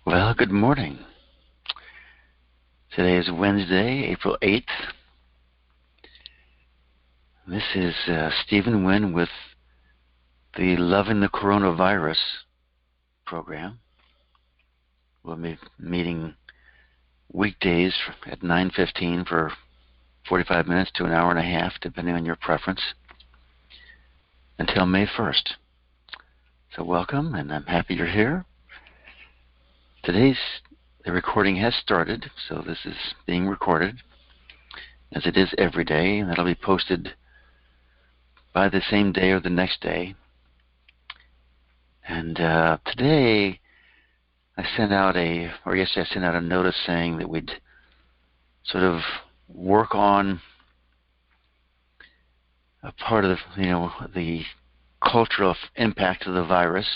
Well, good morning. Today is Wednesday, April 8th. This is Stephen Wynn with the Loving the Coronavirus program. We'll be meeting weekdays at 9:15 for 45 minutes to an hour and a half, depending on your preference, until May 1st. So welcome, and I'm happy you're here. The recording has started, so this is being recorded, as it is every day, and that'll be posted by the same day or the next day. And today, I sent out a notice saying that we'd sort of work on a part of the cultural impact of the virus,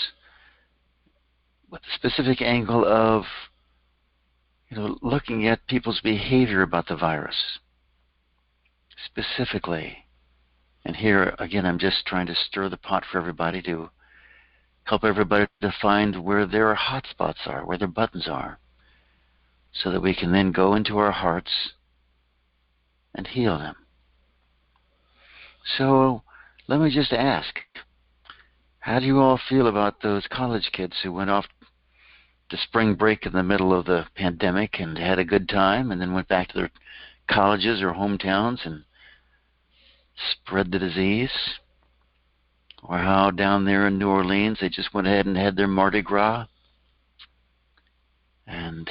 with the specific angle of looking at people's behavior about the virus specifically. And here again, I'm just trying to stir the pot for everybody to help everybody to find where their hot spots are, where their buttons are, so that we can then go into our hearts and heal them. So let me just ask, how do you all feel about those college kids who went off to spring break in the middle of the pandemic and had a good time and then went back to their colleges or hometowns and spread the disease? Or how down there in New Orleans they just went ahead and had their Mardi Gras, and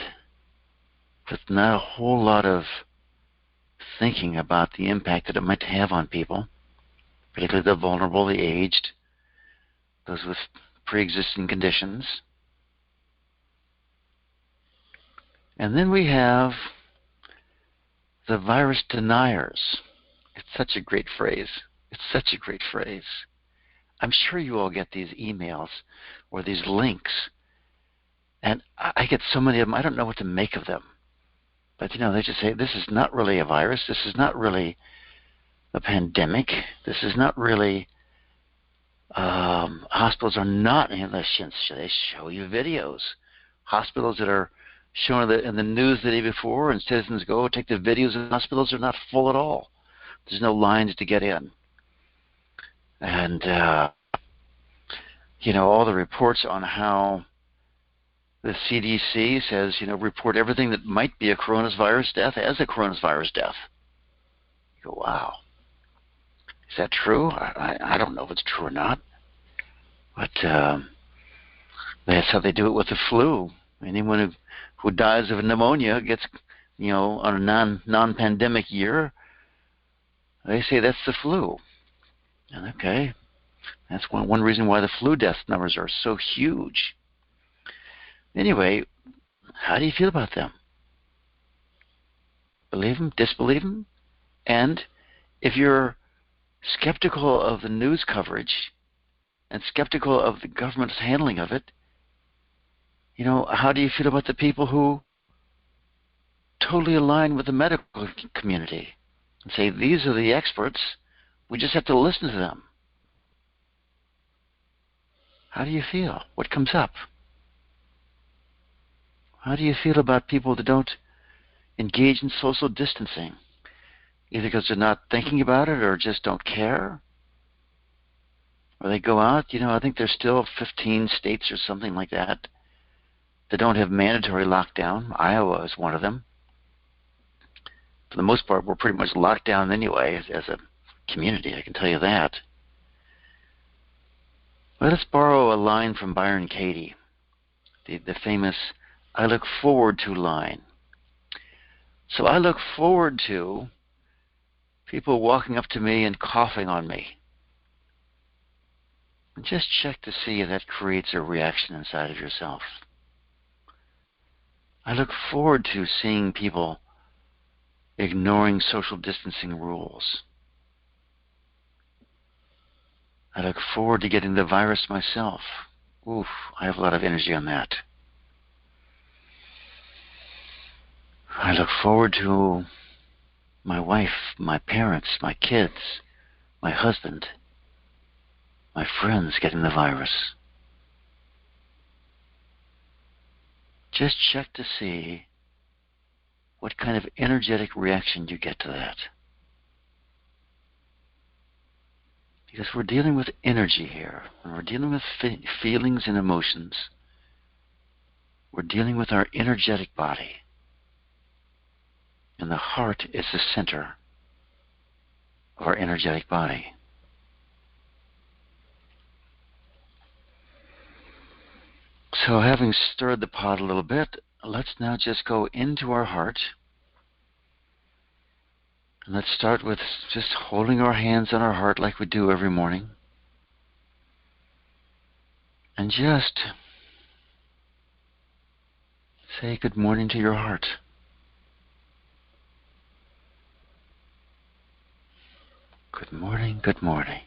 with not a whole lot of thinking about the impact that it might have on people, particularly the vulnerable, the aged, those with pre-existing conditions. And then we have the virus deniers. It's such a great phrase. It's such a great phrase. I'm sure you all get these emails or these links, and I get so many of them, I don't know what to make of them. But, they just say, this is not really a virus. This is not really a pandemic. This is not really, hospitals are not, they show you videos. Hospitals that are shown in the news the day before, and citizens go take the videos of hospitals are not full at all. There's no lines to get in. And, all the reports on how the CDC says, report everything that might be a coronavirus death as a coronavirus death. You go, wow. Is that true? I don't know if it's true or not. But that's how they do it with the flu. Anyone who dies of pneumonia gets, on a non-pandemic year, they say that's the flu. And okay, that's one reason why the flu death numbers are so huge. Anyway, how do you feel about them? Believe them? Disbelieve them? And if you're skeptical of the news coverage and skeptical of the government's handling of it, how do you feel about the people who totally align with the medical community and say, these are the experts, we just have to listen to them? How do you feel? What comes up? How do you feel about people that don't engage in social distancing, either because they're not thinking about it or just don't care? Or they go out, I think there's still 15 states or something like that don't have mandatory lockdown. Iowa is one of them. For the most part, we're pretty much locked down anyway as a community, I can tell you that. Let us borrow a line from Byron Katie, the famous I look forward to line. So I look forward to people walking up to me and coughing on me. And just check to see if that creates a reaction inside of yourself. I look forward to seeing people ignoring social distancing rules. I look forward to getting the virus myself. Oof, I have a lot of energy on that. I look forward to my wife, my parents, my kids, my husband, my friends getting the virus. just check to see what kind of energetic reaction you get to that. Because we're dealing with energy here. When we're dealing with feelings and emotions, we're dealing with our energetic body. And the heart is the center of our energetic body. So having stirred the pot a little bit, let's now just go into our heart. And let's start with just holding our hands on our heart like we do every morning. And just say good morning to your heart. Good morning, good morning.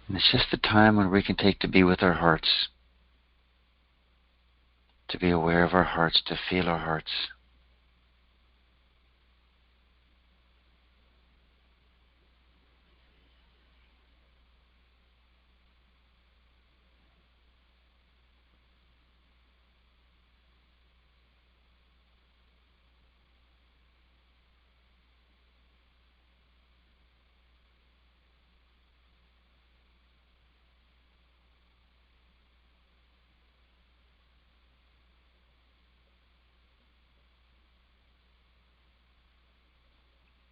And it's just the time when we can take to be with our hearts, to be aware of our hearts, to feel our hearts.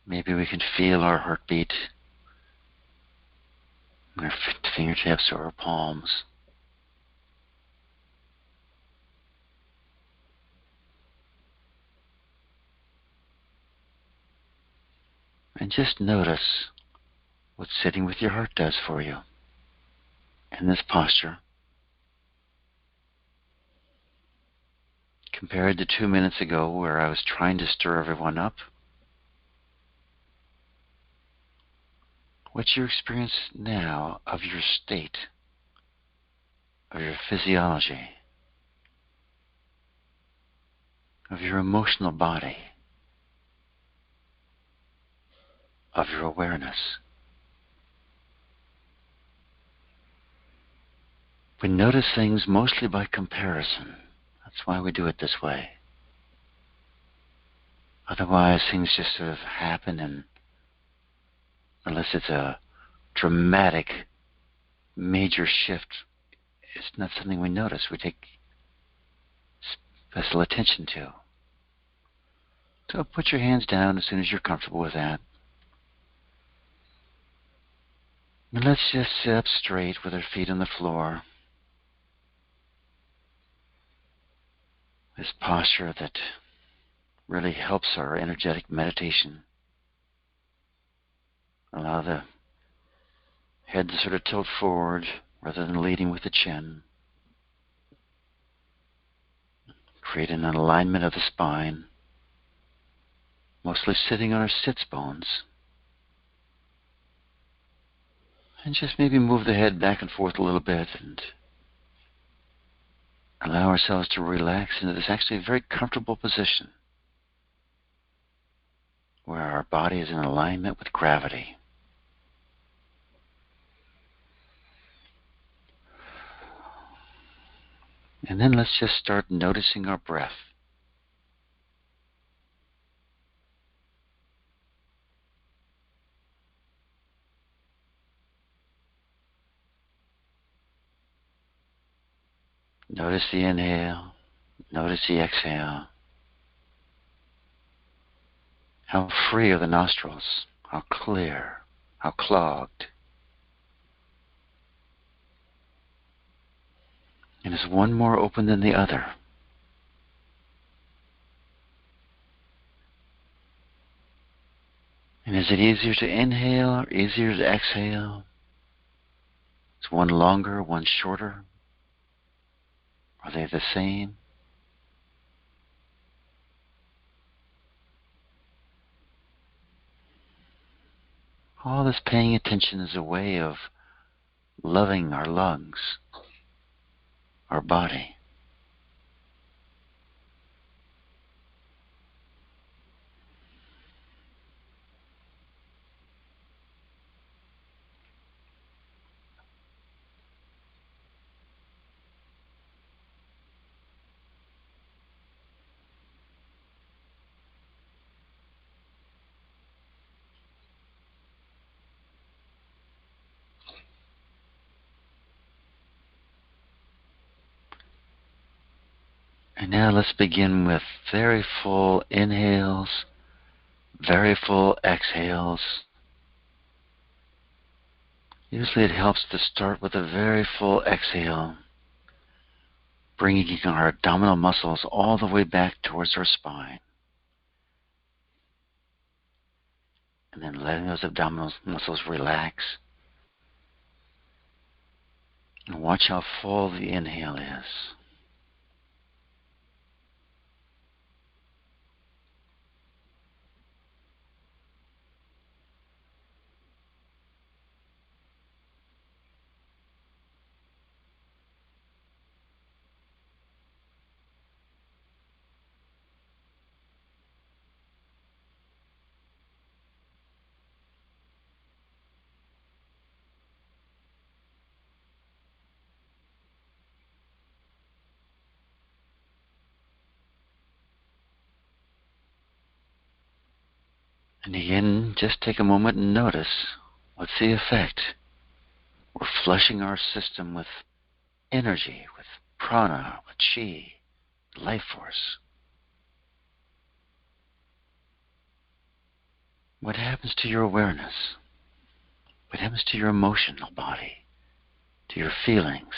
Maybe we can feel our heartbeat in our fingertips or our palms. And just notice what sitting with your heart does for you in this posture. Compared to 2 minutes ago where I was trying to stir everyone up, what's your experience now of your state, of your physiology, of your emotional body, of your awareness? We notice things mostly by comparison. That's why we do it this way. Otherwise, things just sort of happen, and unless it's a dramatic, major shift, it's not something we notice. We take special attention to. So put your hands down as soon as you're comfortable with that. And let's just sit up straight with our feet on the floor. This posture that really helps our energetic meditation. Allow the head to sort of tilt forward rather than leading with the chin. Create an alignment of the spine, mostly sitting on our sits bones. And just maybe move the head back and forth a little bit and allow ourselves to relax into this actually very comfortable position where our body is in alignment with gravity. And then let's just start noticing our breath. Notice the inhale, notice the exhale. How free are the nostrils, how clear, how clogged. And is one more open than the other? And is it easier to inhale or easier to exhale? Is one longer, one shorter? Are they the same? All this paying attention is a way of loving our lungs, our body. And now let's begin with very full inhales, very full exhales. Usually it helps to start with a very full exhale, bringing our abdominal muscles all the way back towards our spine. And then letting those abdominal muscles relax. And watch how full the inhale is. And again, just take a moment and notice, what's the effect? We're flushing our system with energy, with prana, with chi, life force. What happens to your awareness? What happens to your emotional body, to your feelings?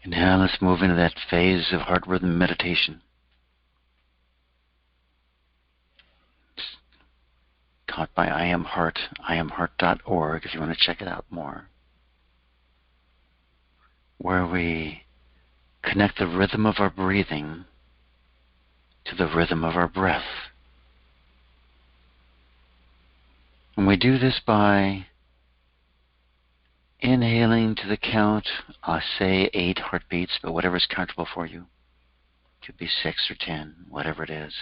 And now let's move into that phase of heart rhythm meditation. It's taught by I Am Heart, iamheart.org if you want to check it out more. Where we connect the rhythm of our breathing to the rhythm of our breath. And we do this by inhaling to the count, I say 8 heartbeats, but whatever's comfortable for you. It could be 6 or 10, whatever it is.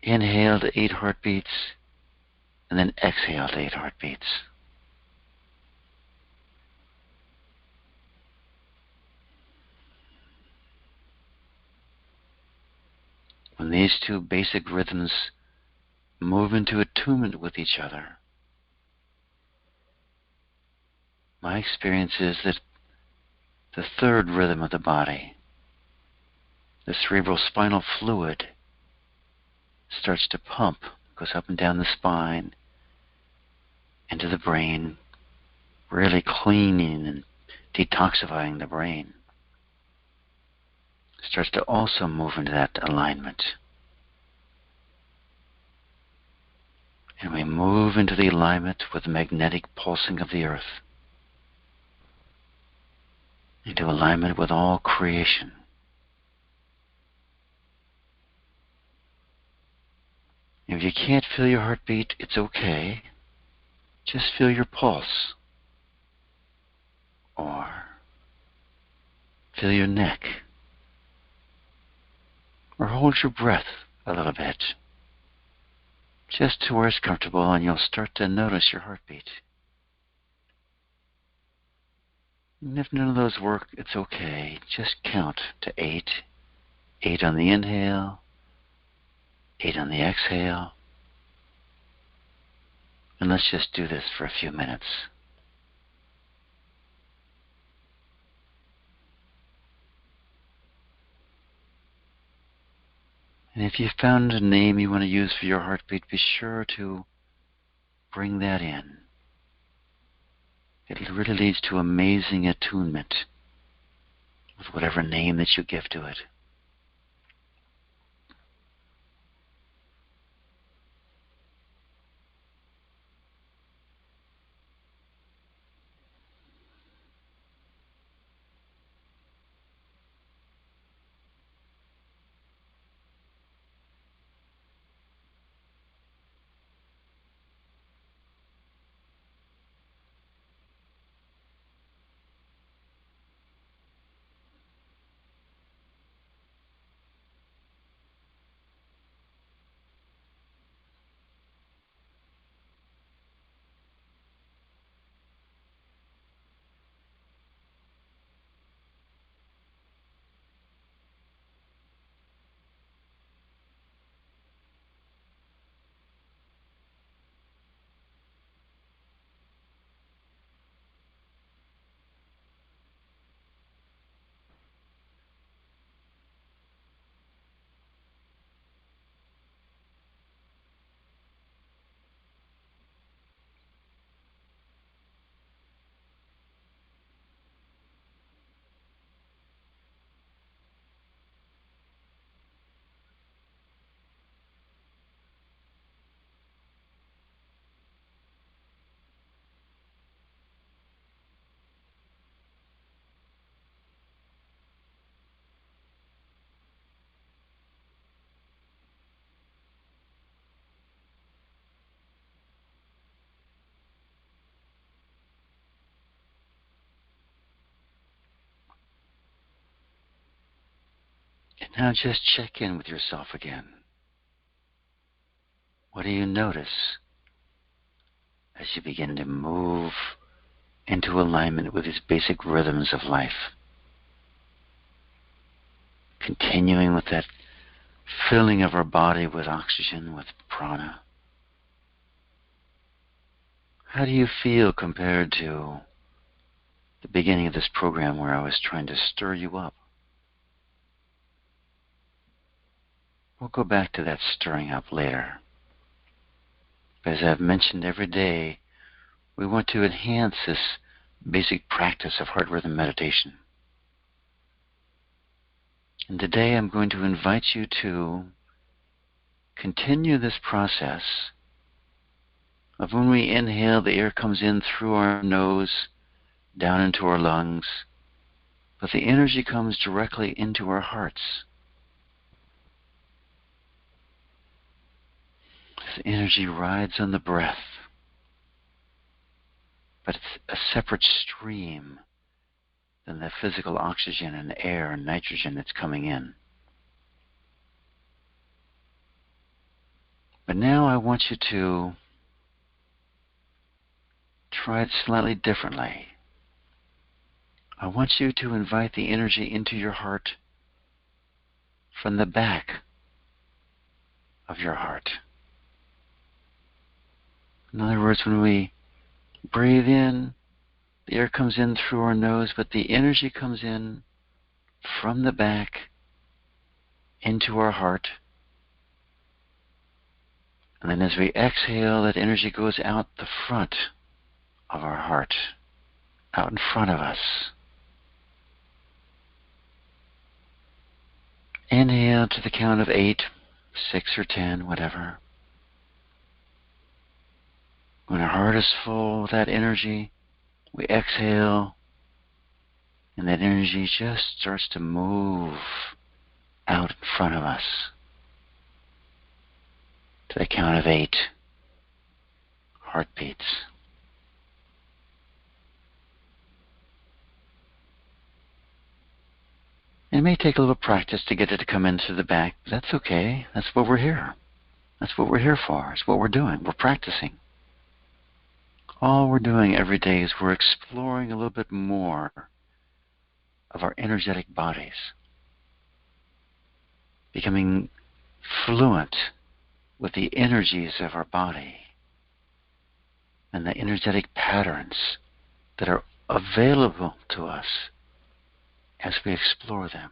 Inhale to 8 heartbeats, and then exhale to 8 heartbeats. When these two basic rhythms move into attunement with each other, my experience is that the third rhythm of the body, the cerebral spinal fluid, starts to pump, goes up and down the spine, into the brain, really cleaning and detoxifying the brain. Starts to also move into that alignment. And we move into the alignment with the magnetic pulsing of the earth, into alignment with all creation. If you can't feel your heartbeat, it's okay. Just feel your pulse. Or feel your neck. Or hold your breath a little bit. Just to where it's comfortable, and you'll start to notice your heartbeat. And if none of those work, it's okay. Just count to 8. 8 on the inhale, 8 on the exhale. And let's just do this for a few minutes. And if you've found a name you want to use for your heartbeat, be sure to bring that in. It really leads to amazing attunement with whatever name that you give to it. Now just check in with yourself again. What do you notice as you begin to move into alignment with these basic rhythms of life? Continuing with that filling of our body with oxygen, with prana. How do you feel compared to the beginning of this program where I was trying to stir you up? We'll go back to that stirring up later. As I've mentioned, every day we want to enhance this basic practice of heart rhythm meditation. And today I'm going to invite you to continue this process of when we inhale, the air comes in through our nose, down into our lungs, but the energy comes directly into our hearts. This energy rides on the breath, but it's a separate stream than the physical oxygen and air and nitrogen that's coming in. But now I want you to try it slightly differently. I want you to invite the energy into your heart from the back of your heart. In other words, when we breathe in, the air comes in through our nose, but the energy comes in from the back into our heart. And then as we exhale, that energy goes out the front of our heart, out in front of us. Inhale to the count of 8, 6 or 10, whatever. When our heart is full with that energy, we exhale, and that energy just starts to move out in front of us. To the count of 8 heartbeats. It may take a little practice to get it to come in through the back, but that's okay. That's what we're here. That's what we're here for. It's what we're doing. We're practicing. All we're doing every day is we're exploring a little bit more of our energetic bodies, becoming fluent with the energies of our body and the energetic patterns that are available to us as we explore them.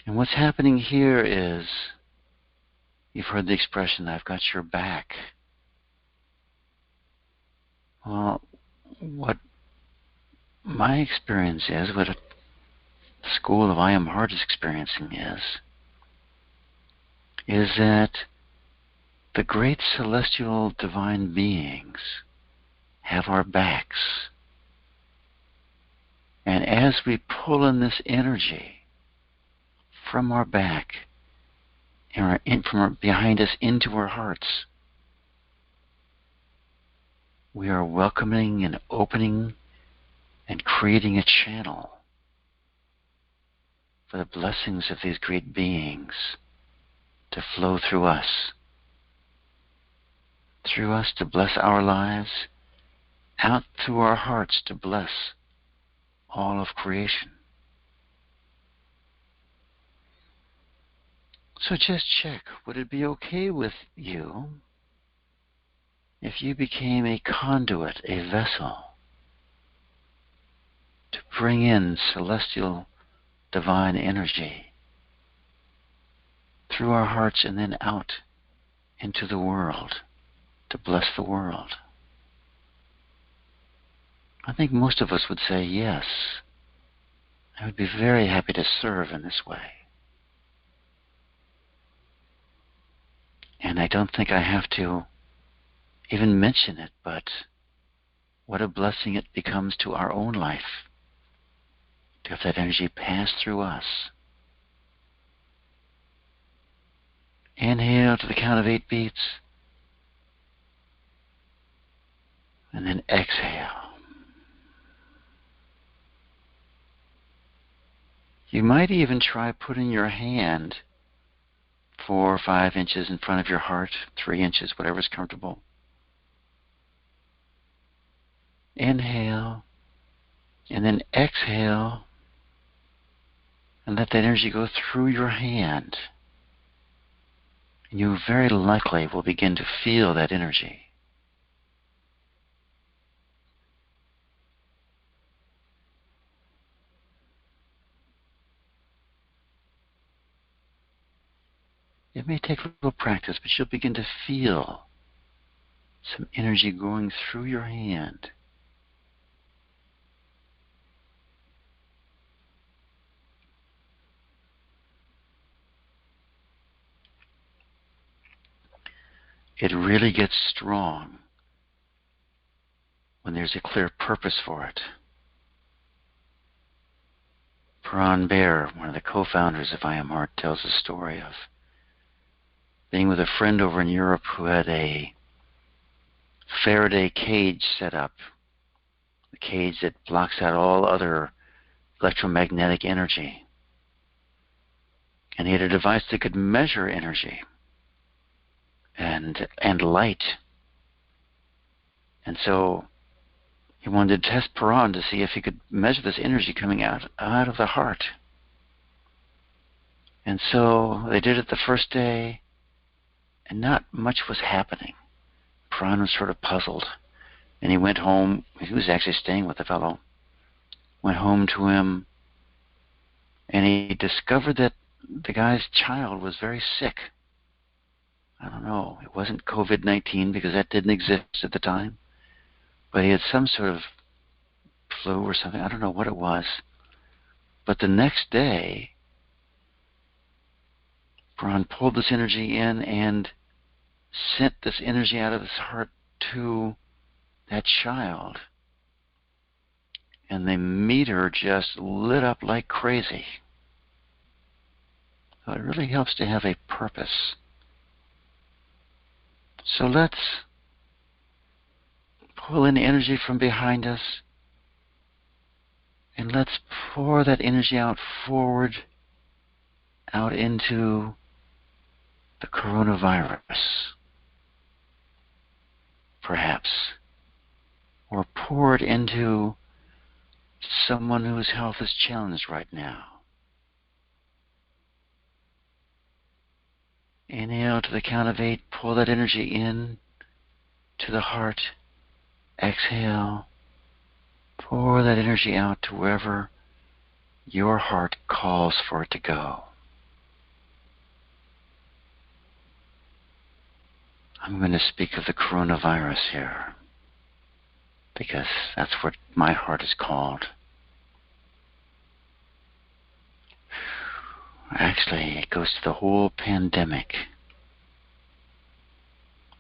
And what's happening here is, you've heard the expression, I've got your back. Well, what my experience is, what the school of I Am Heart is experiencing is that the great celestial divine beings have our backs. And as we pull in this energy from our back, from behind us into our hearts, we are welcoming and opening and creating a channel for the blessings of these great beings to flow through us to bless our lives, out through our hearts to bless all of creation. So just check, would it be okay with you if you became a conduit, a vessel, to bring in celestial divine energy through our hearts and then out into the world to bless the world? I think most of us would say yes. I would be very happy to serve in this way. And I don't think I have to even mention it, but what a blessing it becomes to our own life to have that energy pass through us. Inhale to the count of 8 beats, and then exhale. You might even try putting your hand 4 or 5 inches in front of your heart, 3 inches, whatever's comfortable. Inhale, and then exhale, and let that energy go through your hand. And you very likely will begin to feel that energy. It may take a little practice, but you'll begin to feel some energy going through your hand. It really gets strong when there's a clear purpose for it. Peron Bear, one of the co-founders of I Am Heart, tells a story of being with a friend over in Europe who had a Faraday cage set up, a cage that blocks out all other electromagnetic energy. And he had a device that could measure energy and light. And so he wanted to test Peron to see if he could measure this energy coming out of the heart. And so they did it the first day, and not much was happening. Peron was sort of puzzled. And he went home. He was actually staying with the fellow. Went home to him, and he discovered that the guy's child was very sick. I don't know. It wasn't COVID-19 because that didn't exist at the time. But he had some sort of flu or something. I don't know what it was. But the next day, Peron pulled this energy in and sent this energy out of his heart to that child. And the meter just lit up like crazy. So it really helps to have a purpose. So let's pull in energy from behind us, and let's pour that energy out forward, out into the coronavirus, perhaps, or pour it into someone whose health is challenged right now. Inhale to the count of 8, pull that energy in to the heart. Exhale, pour that energy out to wherever your heart calls for it to go. I'm going to speak of the coronavirus here, because that's what my heart is called. Actually, it goes to the whole pandemic,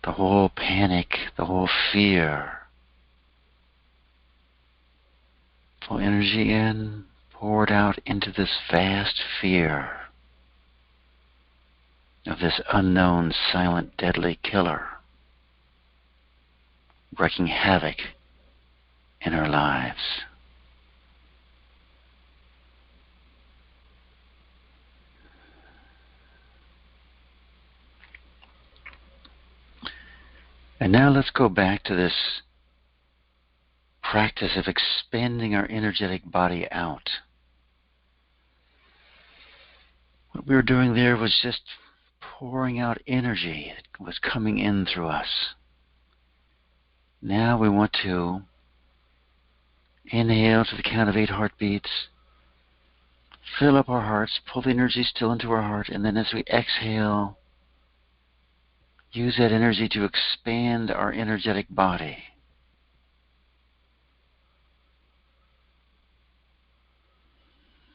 the whole panic, the whole fear. Pull energy in, pour it out into this vast fear of this unknown, silent, deadly killer, wreaking havoc in our lives. And now let's go back to this practice of expanding our energetic body out. What we were doing there was just pouring out energy that was coming in through us. Now we want to inhale to the count of 8 heartbeats, fill up our hearts, pull the energy still into our heart, and then as we exhale, use that energy to expand our energetic body.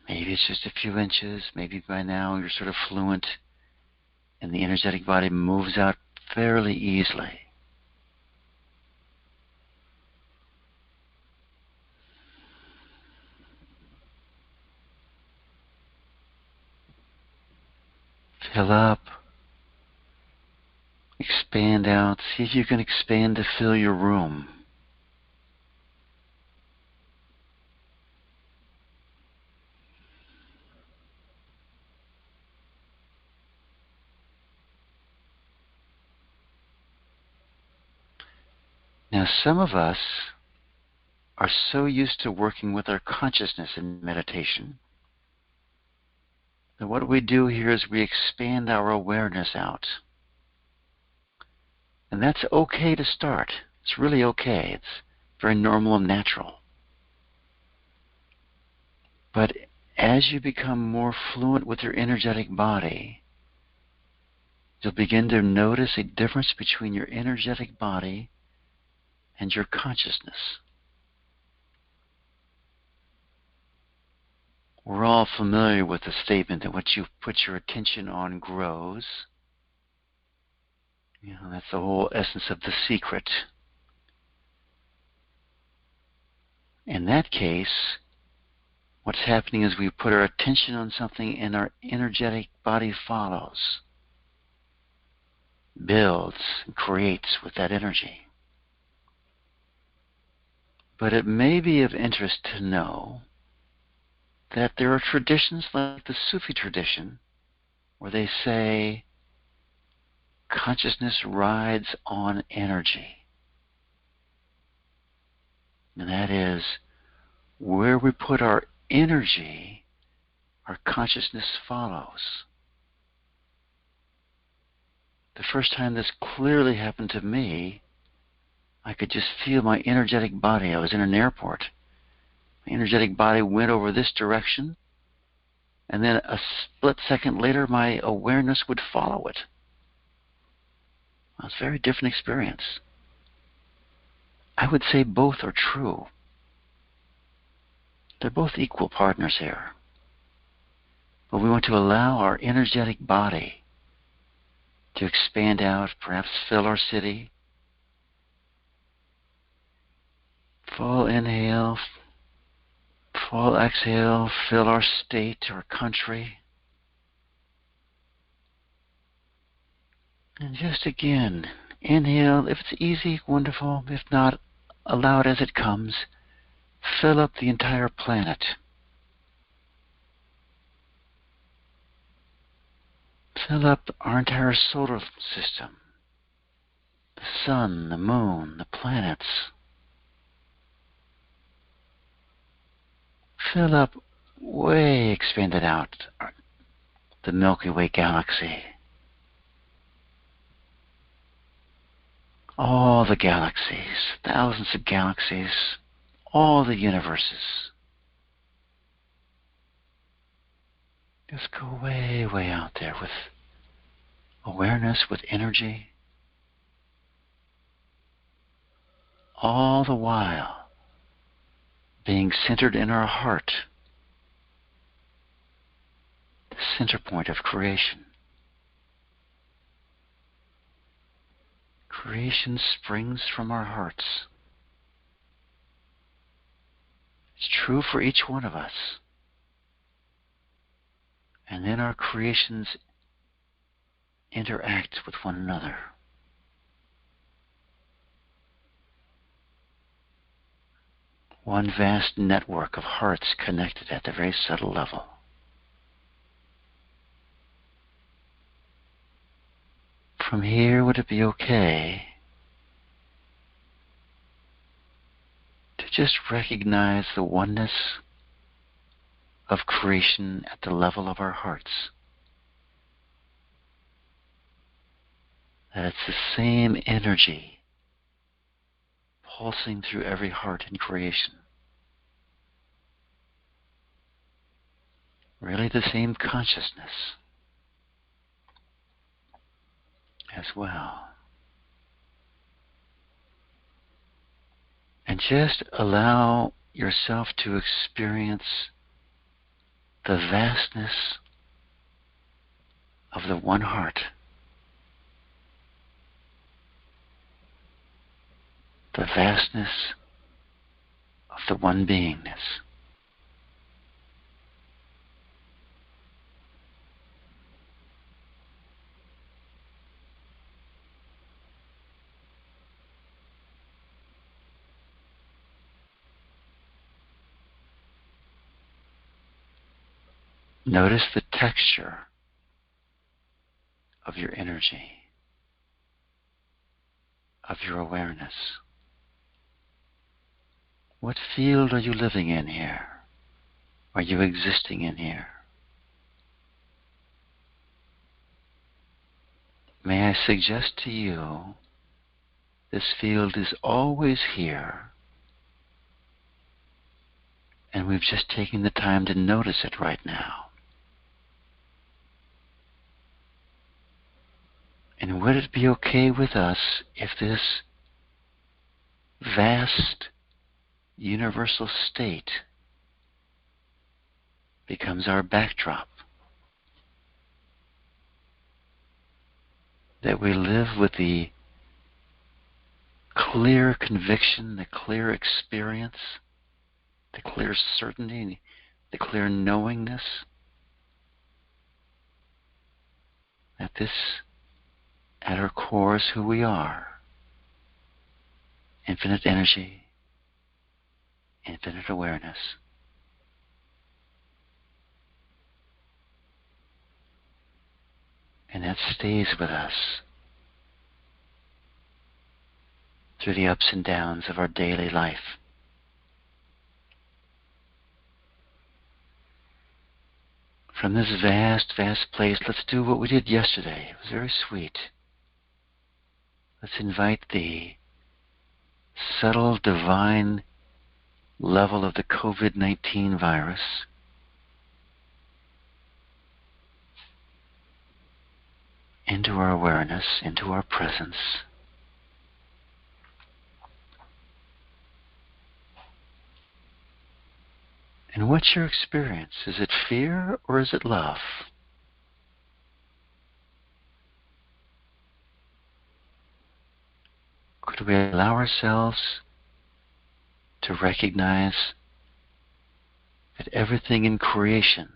Maybe it's just a few inches. Maybe by now you're sort of fluent and the energetic body moves out fairly easily. Fill up. Expand out. See if you can expand to fill your room. Now, some of us are so used to working with our consciousness in meditation that what we do here is we expand our awareness out. And that's okay to start. It's really okay. It's very normal and natural. But as you become more fluent with your energetic body, you'll begin to notice a difference between your energetic body and your consciousness. We're all familiar with the statement that what you put your attention on grows. That's the whole essence of The Secret. In that case, what's happening is we put our attention on something and our energetic body follows, builds, and creates with that energy. But it may be of interest to know that there are traditions like the Sufi tradition where they say consciousness rides on energy. And that is, where we put our energy, our consciousness follows. The first time this clearly happened to me, I could just feel my energetic body. I was in an airport. My energetic body went over this direction, and then a split second later, my awareness would follow it. It was a very different experience. I would say both are true. They're both equal partners here. But we want to allow our energetic body to expand out, perhaps fill our city. Full inhale, full exhale, fill our state, our country. And just again, inhale. If it's easy, wonderful. If not, allow it as it comes. Fill up the entire planet. Fill up our entire solar system. The sun, the moon, the planets. Fill up, way expanded out, the Milky Way galaxy. All the galaxies, thousands of galaxies, all the universes. Just go way, way out there with awareness, with energy. All the while being centered in our heart, the center point of creation. Creation springs from our hearts. It's true for each one of us. And then our creations interact with one another. One vast network of hearts connected at the very subtle level. From here, would it be okay to just recognize the oneness of creation at the level of our hearts? That it's the same energy pulsing through every heart in creation. Really the same consciousness as well. And just allow yourself to experience the vastness of the one heart. The vastness of the one beingness. Notice the texture of your energy, of your awareness. What field are you living in here? Are you existing in here? May I suggest to you, this field is always here, and we've just taken the time to notice it right now. And would it be okay with us if this vast universal state becomes our backdrop? That we live with the clear conviction, the clear experience, the clear certainty, the clear knowingness that this, at our core, is who we are. Infinite energy, infinite awareness. And that stays with us through the ups and downs of our daily life. From this vast, vast place, let's do what we did yesterday. It was very sweet. Let's invite the subtle, divine level of the COVID-19 virus into our awareness, into our presence. And what's your experience? Is it fear or is it love? Could we allow ourselves to recognize that everything in creation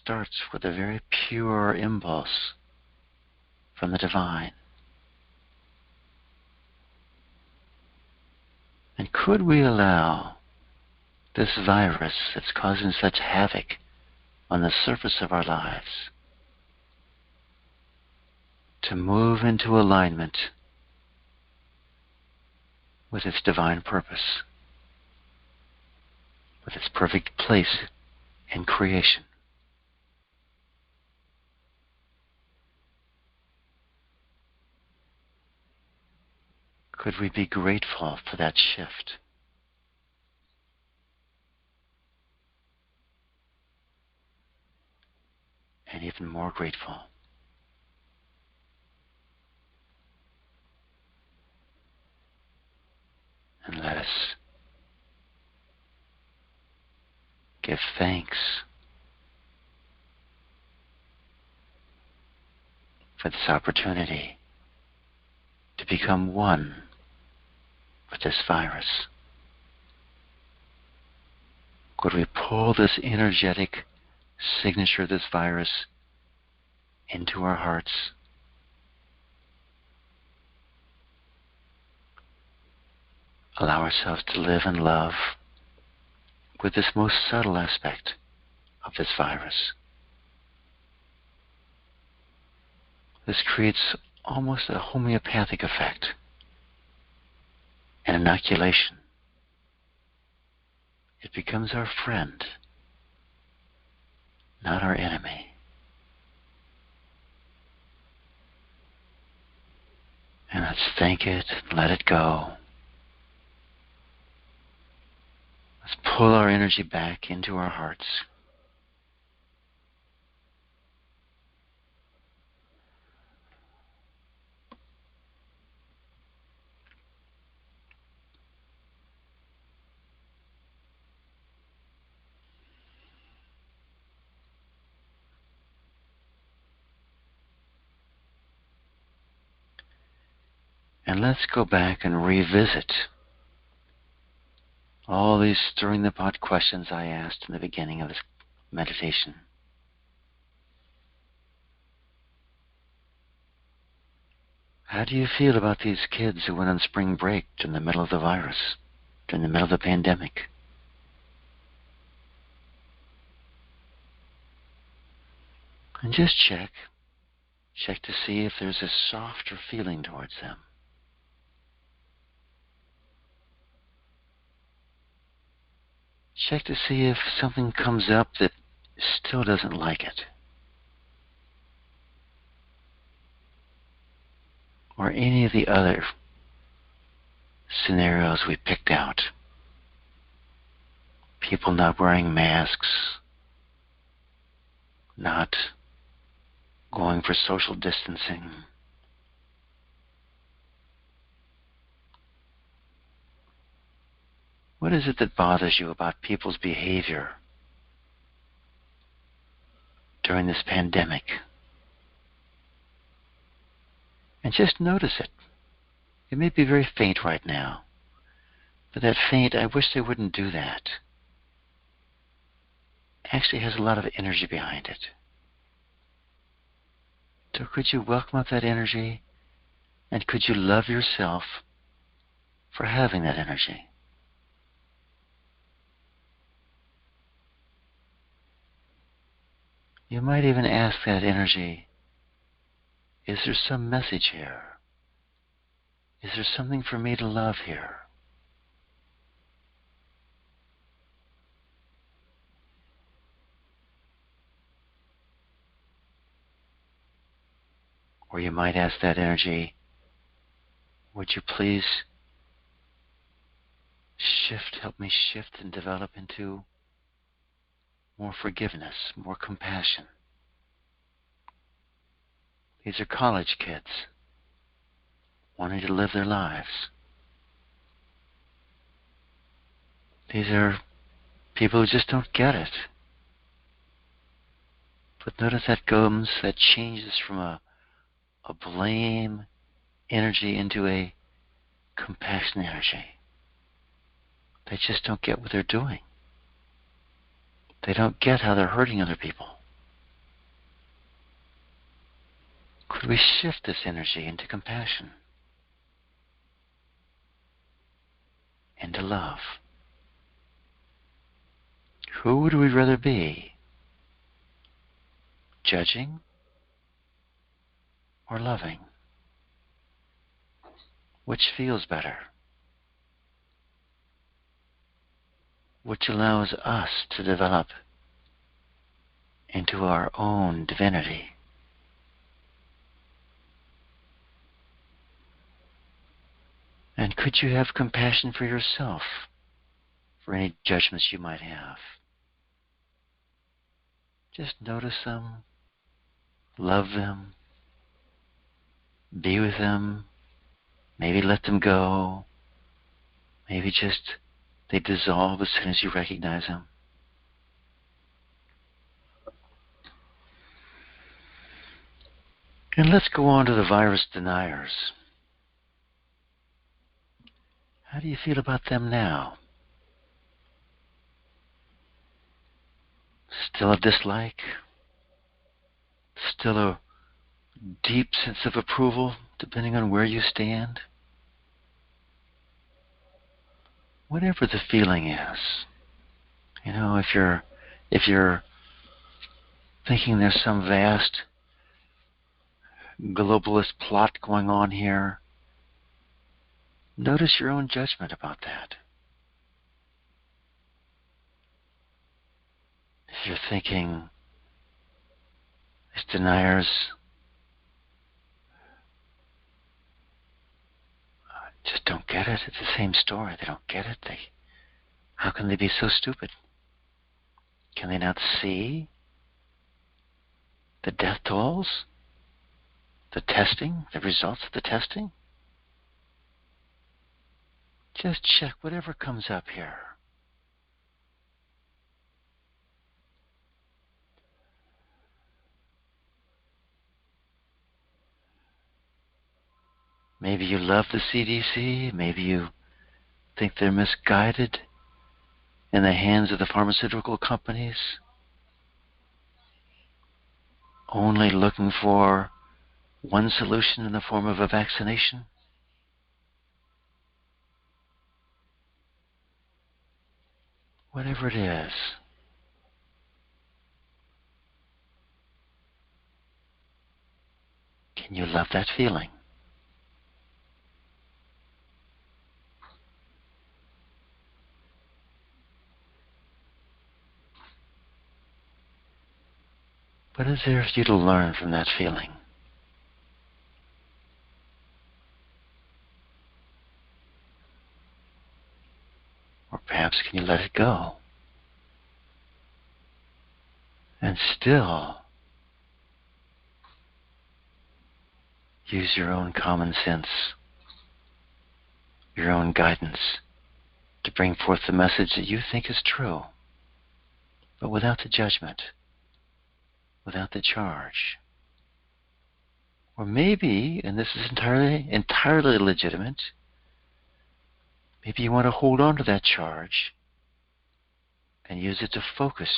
starts with a very pure impulse from the divine? And could we allow this virus that's causing such havoc on the surface of our lives to move into alignment with its divine purpose, with its perfect place in creation? Could we be grateful for that shift? And even more grateful and let us give thanks for this opportunity to become one with this virus. Could we pull this energetic signature of this virus into our hearts? Allow ourselves to live and love with this most subtle aspect of this virus. This creates almost a homeopathic effect, an inoculation. It becomes our friend, not our enemy. And let's thank it and let it go. Let's pull our energy back into our hearts. And let's go back and revisit all these stirring the pot questions I asked in the beginning of this meditation. How do you feel about these kids who went on spring break during the middle of the virus, during the middle of the pandemic? And just check to see if there's a softer feeling towards them. check to see if something comes up that still doesn't like it. Or any of the other scenarios we picked out. People not wearing masks, not going for social distancing. What is it that bothers you about people's behavior during this pandemic? And just notice it. It may be very faint right now, but that faint, I wish they wouldn't do that, actually has a lot of energy behind it. So could you welcome up that energy, and could you love yourself for having that energy? You might even ask that energy, is there some message here? Is there something for me to love here? Or you might ask that energy, would you please help me shift and develop into more forgiveness, more compassion? These are college kids wanting to live their lives. These are people who just don't get it. But notice that changes from a blame energy into a compassion energy. They just don't get what they're doing. They don't get how they're hurting other people. Could we shift this energy into compassion, into love? Who would we rather be? Judging or loving? Which feels better? Which allows us to develop into our own divinity? And could you have compassion for yourself, for any judgments you might have? Just notice them, love them, be with them, maybe let them go, maybe just they dissolve as soon as you recognize them. And let's go on to the virus deniers. How do you feel about them now? Still a dislike? Still a deep sense of approval, depending on where you stand? Whatever the feeling is, if you're thinking there's some vast globalist plot going on here, notice your own judgment about that. If you're thinking these deniers just don't get it, it's the same story. They don't get it. How can they be so stupid? Can they not see the death tolls? The testing? The results of the testing? Just check whatever comes up here. Maybe you love the CDC. Maybe you think they're misguided in the hands of the pharmaceutical companies, only looking for one solution in the form of a vaccination. Whatever it is, can you love that feeling? What is there for you to learn from that feeling? Or perhaps can you let it go? And still use your own common sense, your own guidance to bring forth the message that you think is true, but without the judgment, without the charge. Or maybe, and this is entirely legitimate, maybe you want to hold on to that charge and use it to focus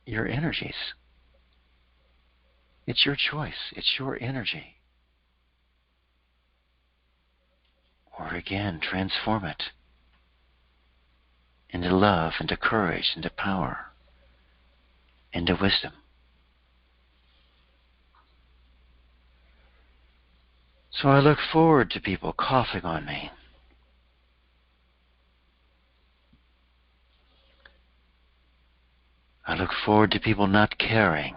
your energies. It's your choice. It's your energy. Or again, transform it into love, into courage, into power, into wisdom. So I look forward to people coughing on me. I look forward to people not caring.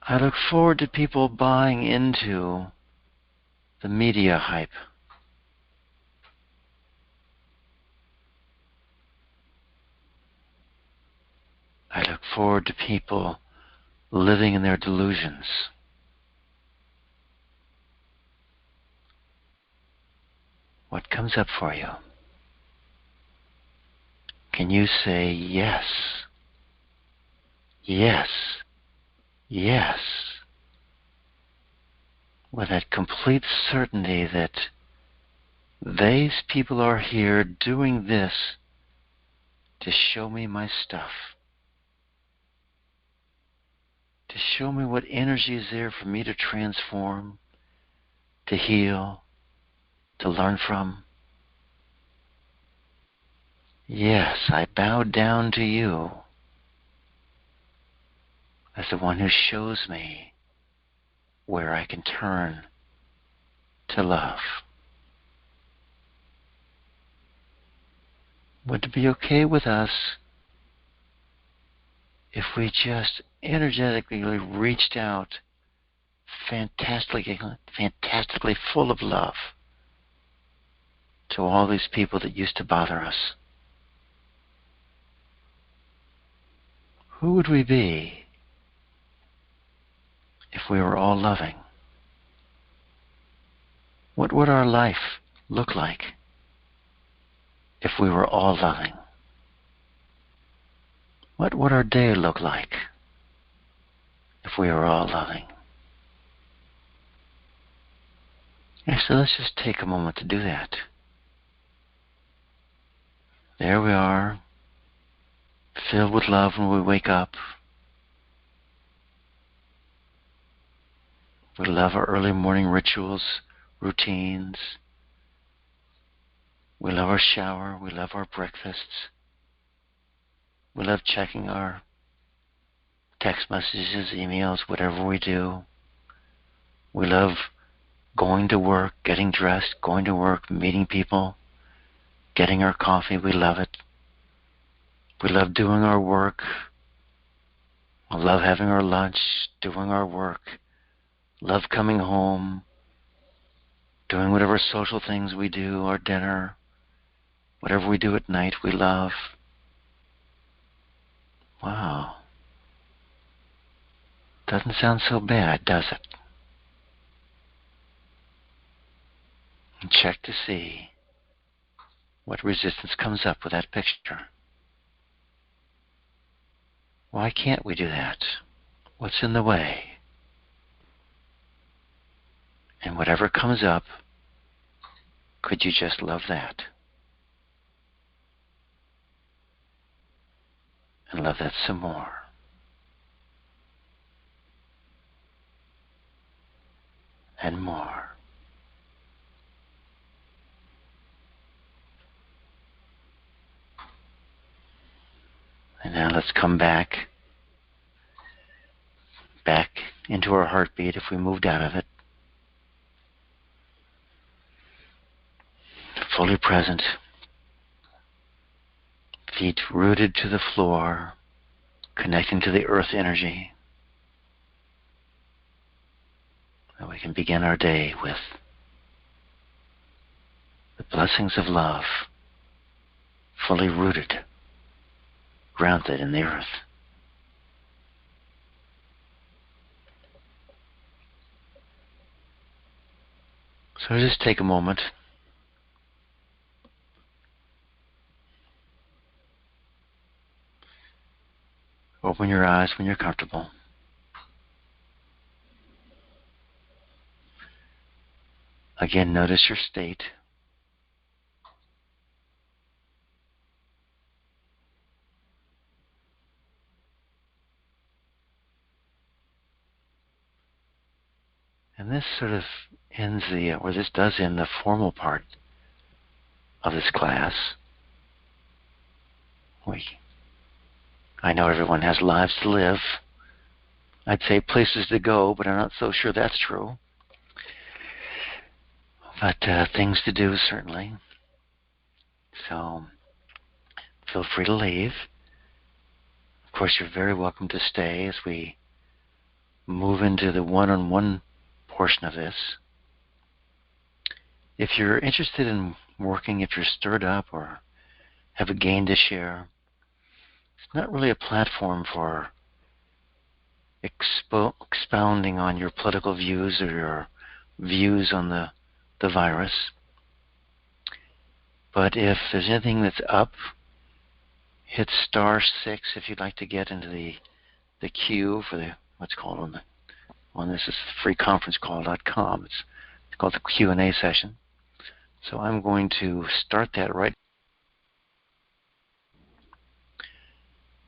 I look forward to people buying into the media hype. I look forward to people living in their delusions. What comes up for you? Can you say yes? Yes. Yes. With that complete certainty that these people are here doing this to show me my stuff. To show me what energy is there for me to transform, to heal, to learn from. Yes, I bow down to you as the one who shows me where I can turn to love. Would it be okay with us if we just energetically reached out, fantastically full of love, to all these people that used to bother us? Who would we be if we were all loving? What would our life look like if we were all loving? What would our day look like if we were all loving? So let's just take a moment to do that. There we are, filled with love when we wake up. We love our early morning rituals, routines. We love our shower. We love our breakfasts. We love checking our text messages, emails, whatever we do. We love going to work, getting dressed, going to work, meeting people, getting our coffee. We love it. We love doing our work. We love having our lunch, doing our work. Love coming home, doing whatever social things we do, our dinner, whatever we do at night, we love. Wow. Doesn't sound so bad, does it? And check to see what resistance comes up with that picture. Why can't we do that? What's in the way? And whatever comes up, could you just love that? And love that some more. And more. And now let's come back into our heartbeat if we moved out of it. Fully present. Feet rooted to the floor, connecting to the earth energy. And we can begin our day with the blessings of love, fully rooted, grounded in the earth. So just take a moment. Open your eyes when you're comfortable. Again, notice your state. And this sort of ends this does end the formal part of this class. I know everyone has lives to live. I'd say places to go, but I'm not so sure that's true. But things to do, certainly. So feel free to leave. Of course, you're very welcome to stay as we move into the one-on-one portion of this. If you're interested in working, if you're stirred up or have a gain to share, it's not really a platform for expounding on your political views or your views on the virus. But if there's anything that's up, hit *6 if you'd like to get into the queue for what's called on this is freeconferencecall.com. It's called the Q&A session. So I'm going to start that right.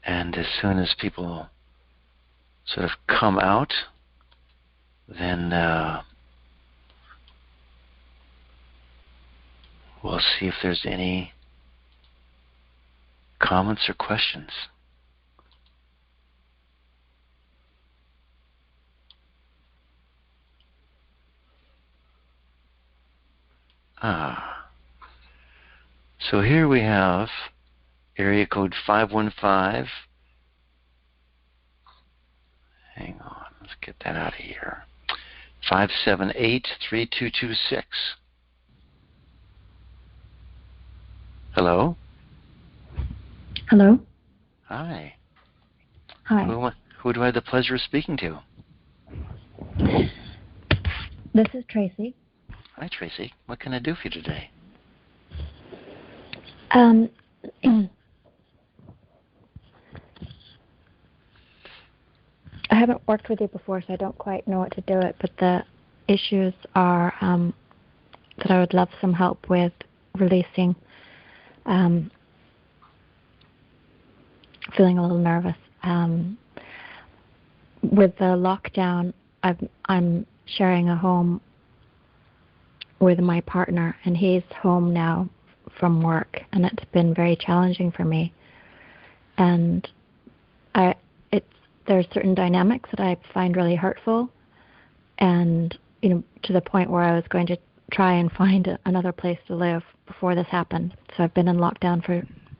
And as soon as people sort of come out, then we'll see if there's any comments or questions. So here we have area code 515. Hang on, let's get that out of here. 578-3226. Hello? Hello? Hi. Hi. Who do I have the pleasure of speaking to? This is Tracy. Hi, Tracy. What can I do for you today? I haven't worked with you before, so I don't quite know what to do it, but the issues are that I would love some help with releasing. Feeling a little nervous. With the lockdown, I'm sharing a home with my partner, and he's home now from work, and it's been very challenging for me. And there's certain dynamics that I find really hurtful, and to the point where I was going to try and find another place to live before this happened. So I've been in lockdown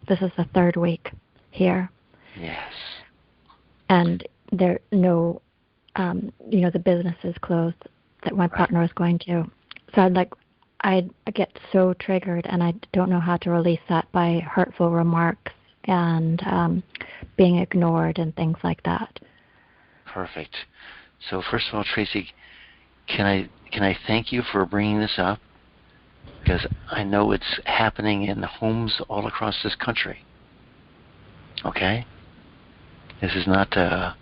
this is the third week here. Yes. And the business is closed that my partner was going to. So I get so triggered, and I don't know how to release that by hurtful remarks and being ignored and things like that. Perfect. So first of all, Tracy, can I thank you for bringing this up, because I know it's happening in homes all across this country. Okay? This is not not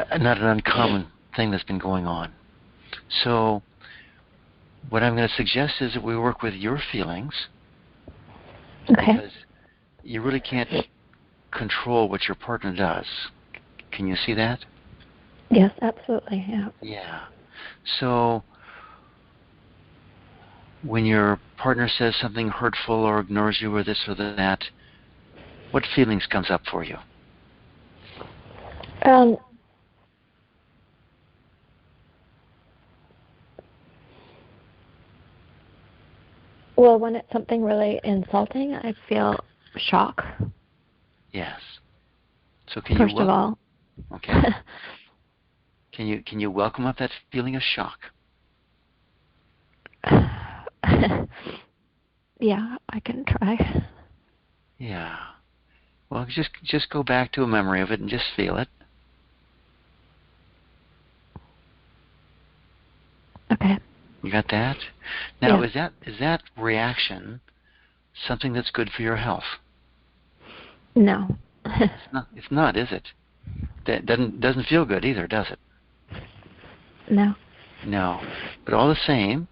an uncommon thing that's been going on. So what I'm going to suggest is that we work with your feelings. Okay. Because you really can't control what your partner does. Can you see that? Yes, absolutely. Yeah. Yeah. So when your partner says something hurtful or ignores you or this or that, what feelings comes up for you? Well, when it's something really insulting, I feel shock. Yes. So can you First of all. okay. Can you welcome up that feeling of shock? Yeah, I can try. Yeah. Well, just go back to a memory of it and just feel it. Okay. You got that? Now, Yeah. is that reaction something that's good for your health? No. It's not, is it? That doesn't feel good either, does it? No. No. But all the same,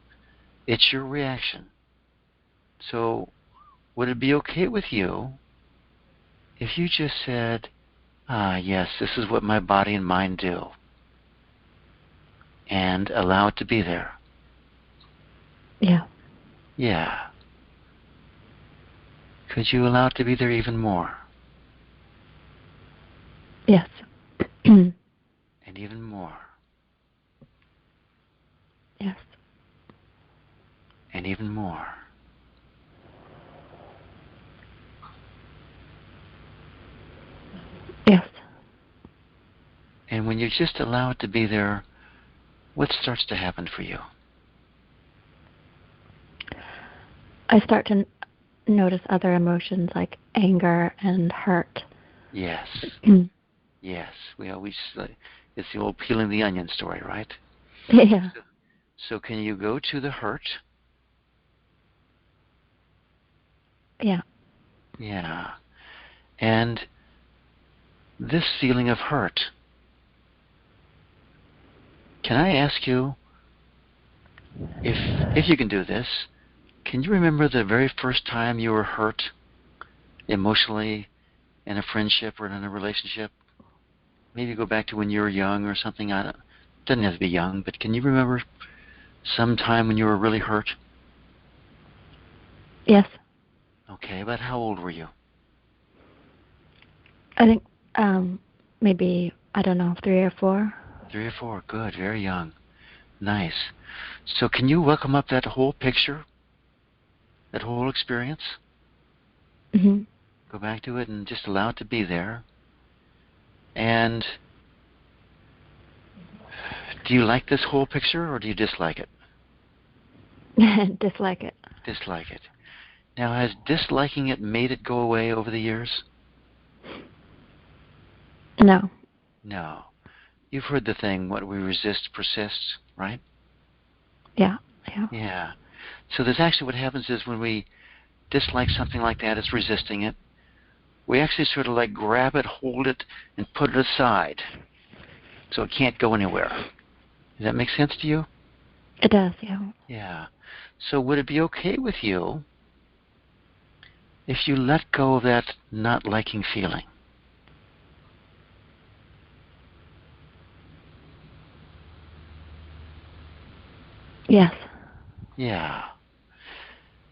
it's your reaction. So, would it be okay with you if you just said, "Ah, yes, this is what my body and mind do," and allow it to be there? Yeah. Yeah. Could you allow it to be there even more? Yes. And even more. Yes. And even more. Yes. And when you just allow it to be there, what starts to happen for you? I start to notice other emotions like anger and hurt. Yes. Yes. We always, it's the old peeling the onion story, right? Yeah. So can you go to the hurt? Yeah. Yeah. And this feeling of hurt, can I ask you, if you can do this, can you remember the very first time you were hurt emotionally in a friendship or in a relationship? Maybe go back to when you were young or something. I don't, doesn't have to be young, but can you remember some time when you were really hurt? Yes. Okay, about how old were you? I think maybe I don't know, 3 or 4. 3 or 4. Good, very young. Nice. So can you welcome up that whole picture, that whole experience? Mhm. Go back to it and just allow it to be there. And do you like this whole picture or do you dislike it? Dislike it. Dislike it. Now, has disliking it made it go away over the years? No. No. You've heard the thing, what we resist persists, right? Yeah. Yeah. Yeah. So there's actually what happens is when we dislike something like that, it's resisting it. We actually sort of like grab it, hold it, and put it aside so it can't go anywhere. Does that make sense to you? It does. Yeah. Yeah. So would it be okay with you if you let go of that not liking feeling? Yes. Yeah.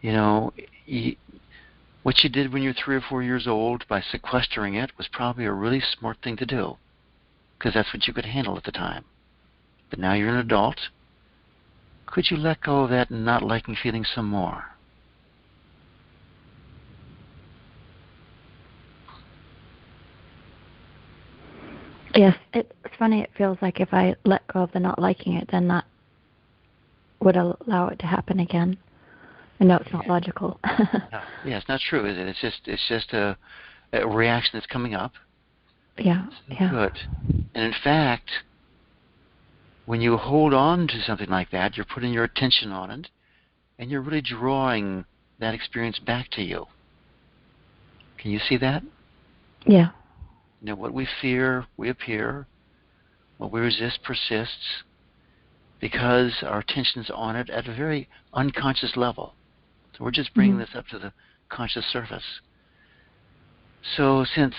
You know, what you did when you're 3 or 4 years old by sequestering it was probably a really smart thing to do because that's what you could handle at the time. But now you're an adult. Could you let go of that not liking feeling some more? Yes. It's funny. It feels like if I let go of the not liking it, then that would allow it to happen again. I know it's not Yeah. logical. No. Yeah, it's not true, is it? It's just a reaction that's coming up. Yeah. So Yeah. good. And in fact, when you hold on to something like that, you're putting your attention on it, and you're really drawing that experience back to you. Can you see that? Yeah. You know, what we fear, we appear. What we resist persists because our attention's on it at a very unconscious level. So we're just bringing Mhm. this up to the conscious surface. So since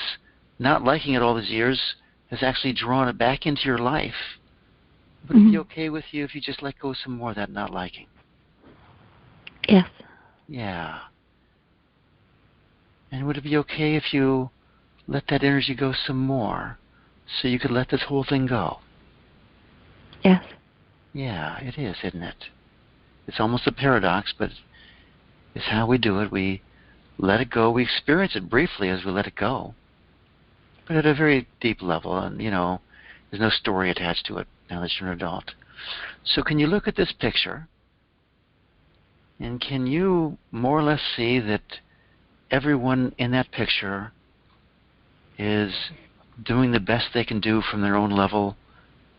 not liking it all these years has actually drawn it back into your life, would it be Mhm. okay with you if you just let go some more of that not liking? Yes. Yeah. And would it be okay if you let that energy go some more so you could let this whole thing go? Yes. Yeah, it is, isn't it? It's almost a paradox, but is how we do it. We let it go. We experience it briefly as we let it go, but at a very deep level. And, there's no story attached to it now that you're an adult. So can you look at this picture, and can you more or less see that everyone in that picture is doing the best they can do from their own level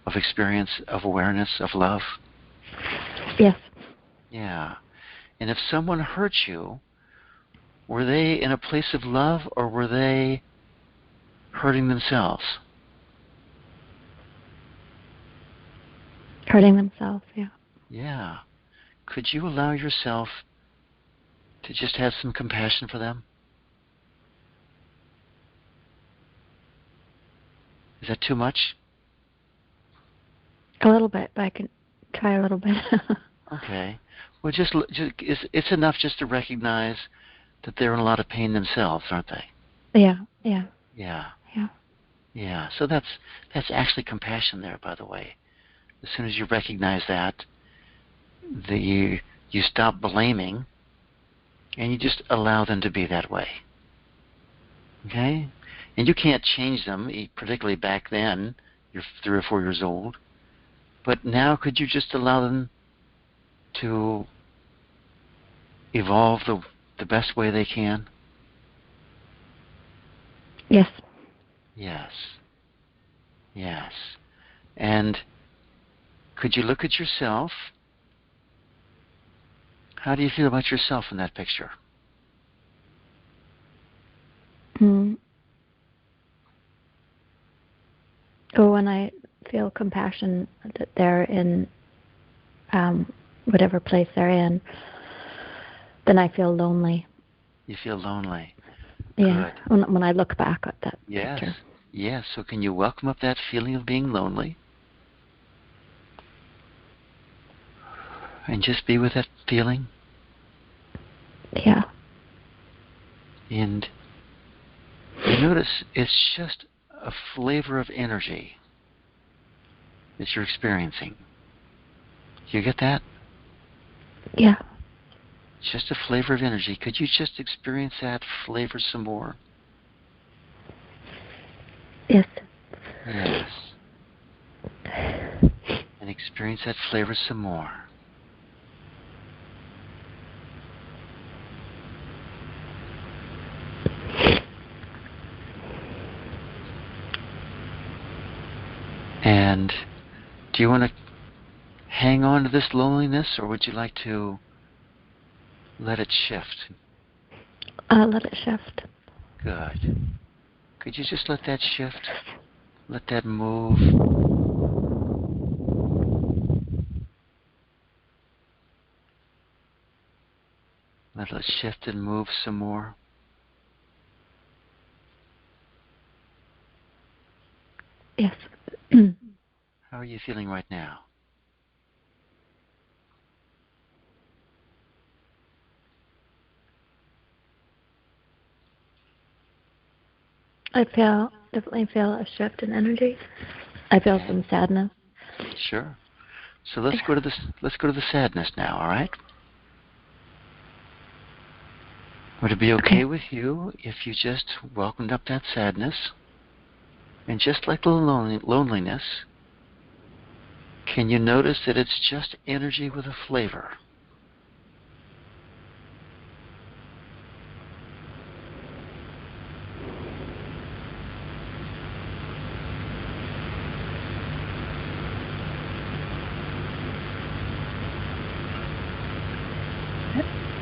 of experience, of awareness, of love? Yes. Yeah. And if someone hurt you, were they in a place of love, or were they hurting themselves? Hurting themselves, yeah. Yeah. Could you allow yourself to just have some compassion for them? Is that too much? A little bit, but I can try a little bit. Okay. Well, it's enough just to recognize that they're in a lot of pain themselves, aren't they? Yeah. Yeah. Yeah. Yeah. So that's actually compassion there, by the way. As soon as you recognize that, you stop blaming, and you just allow them to be that way. Okay? And you can't change them, particularly back then. You're 3 or 4 years old. But now, could you just allow them to evolve the best way they can? Yes. Yes. Yes. And could you look at yourself? How do you feel about yourself in that picture? Mm. Or when I feel compassion that they're in whatever place they're in, then I feel lonely. You feel lonely. Yeah. Good. When I look back at that Yes. picture. Yes. So can you welcome up that feeling of being lonely? And just be with that feeling? Yeah. And you notice it's just a flavor of energy that you're experiencing. You get that? Yeah. It's just a flavor of energy. Could you just experience that flavor some more? Yes. Yes. And experience that flavor some more. And do you want to hang on to this loneliness, or would you like to let it shift? Let it shift. Good. Could you just let that shift? Let that move? Let it shift and move some more. Yes. How are you feeling right now? I definitely feel a shift in energy. I feel some sadness. Sure. So let's go to the sadness now, all right? Would it be okay with you if you just welcomed up that sadness, and just like the loneliness, can you notice that it's just energy with a flavor?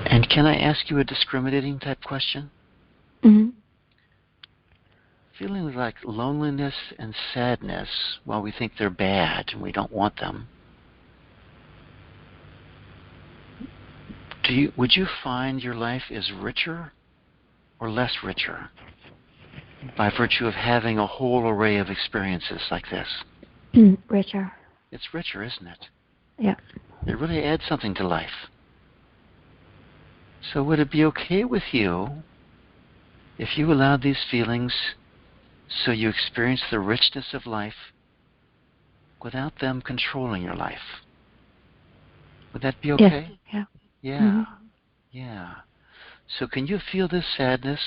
And can I ask you a discriminating type question? Mm-hmm. Feelings like loneliness and sadness, while we think they're bad and we don't want them, would you find your life is richer or less richer by virtue of having a whole array of experiences like this? Richer. It's richer, isn't it? Yeah. It really adds something to life. So would it be okay with you if you allowed these feelings so you experience the richness of life without them controlling your life? Would that be okay? Yes. Yeah. Yeah. Mm-hmm. Yeah. So can you feel this sadness?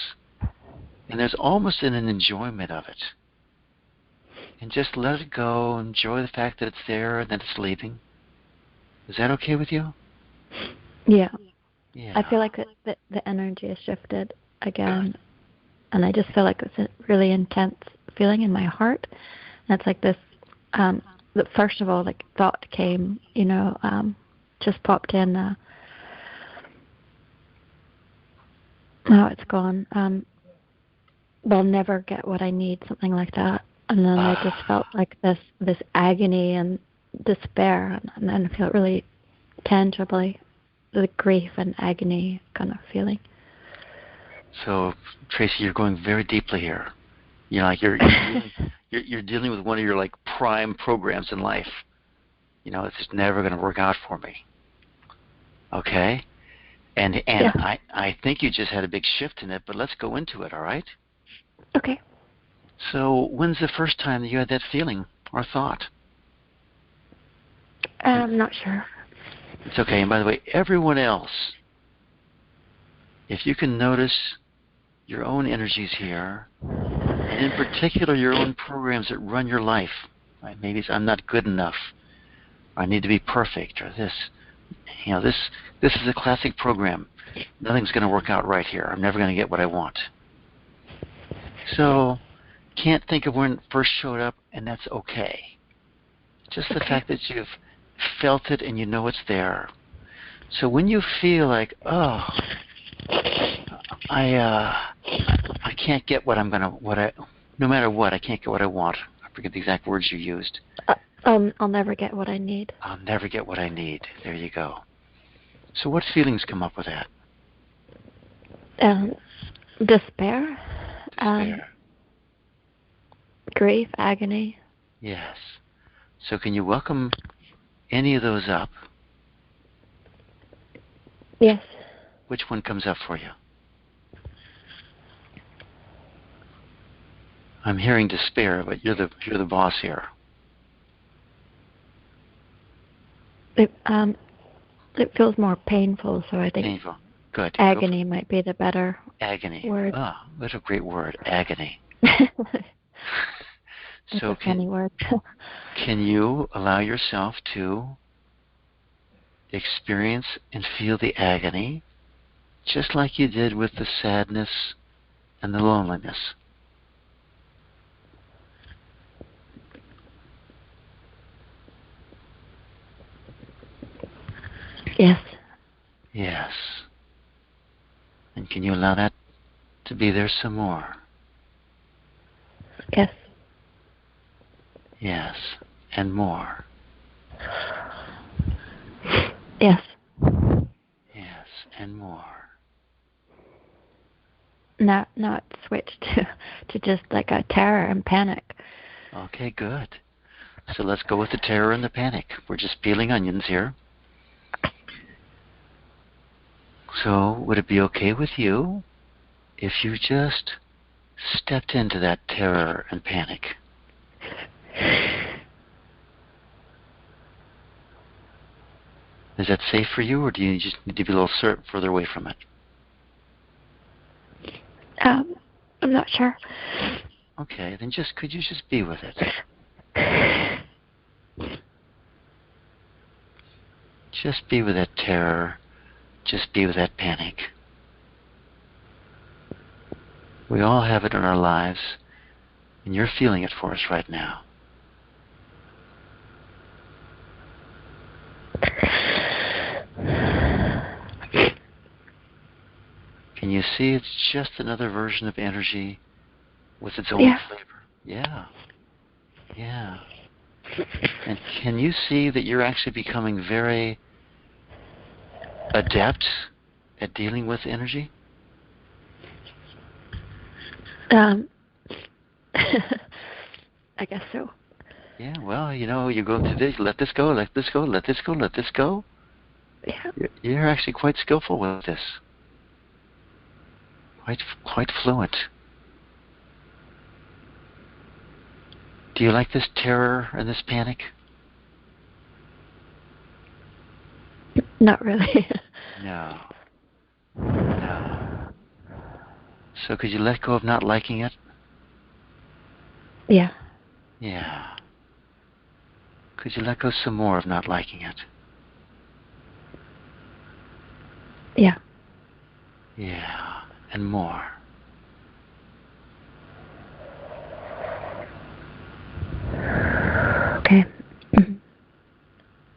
And there's almost an enjoyment of it. And just let it go. Enjoy the fact that it's there and that it's leaving. Is that okay with you? Yeah. I Yeah. feel like the energy has shifted Good. again, and I just feel like it's a really intense feeling in my heart. And it's like this, first of all, like thought came, just popped in. Oh, it's gone. They'll never get what I need, something like that. And then I just felt Ah. like this agony and despair, and then I feel it really tangibly, the grief and agony kind of feeling. So, Tracy, you're going very deeply here. You're dealing with one of your like prime programs in life. It's just never going to work out for me. Okay? And Yeah. I think you just had a big shift in it, but let's go into it, all right? Okay. So, when's the first time that you had that feeling or thought? And I'm not sure. it's okay. And by the way, everyone else, if you can notice your own energies here, and in particular your own programs that run your life, right? Maybe it's I'm not good enough, or I need to be perfect, or this. This is a classic program. Nothing's going to work out right here. I'm never going to get what I want. So, can't think of when it first showed up, and that's okay. Just the Okay. fact that you've felt it and you know it's there. So when you feel like, oh, I can't get no matter what, I can't get what I want. I forget the exact words you used. I'll never get what I need. I'll never get what I need. There you go. So what feelings come up with that? Um, Despair, Despair. grief, agony. Yes. So can you welcome any of those up? Yes. Which one comes up for you? I'm hearing despair, but you're the boss here. It feels more painful, so I think Painful. Good. Go for agony might be the better agony. word. Oh, what a great word, agony. It's So a funny word. can you allow yourself to experience and feel the agony just like you did with the sadness and the loneliness? Yes. Yes. And can you allow that to be there some more? Yes. Yes. And more. Yes. Yes. And more. Now it's switched to just like a terror and panic. Okay, good. So let's go with the terror and the panic. We're just peeling onions here. So would it be okay with you if you just stepped into that terror and panic? Is that safe for you, or do you just need to be a little further away from it? I'm not sure. Okay, then could you just be with it? Just be with that terror. Just be with that panic. We all have it in our lives, and you're feeling it for us right now. Can you see it's just another version of energy with its own Yeah. flavor? Yeah. Yeah. And can you see that you're actually becoming very adept at dealing with energy? Um, I guess so. Yeah, well, you go through this, let this go, let this go, let this go, let this go. Yeah. You're actually quite skillful with this. Quite fluent. Do you like this terror and this panic? Not really. No. So could you let go of not liking it? Yeah. Yeah. Could you let go some more of not liking it? Yeah. Yeah. And more. Okay.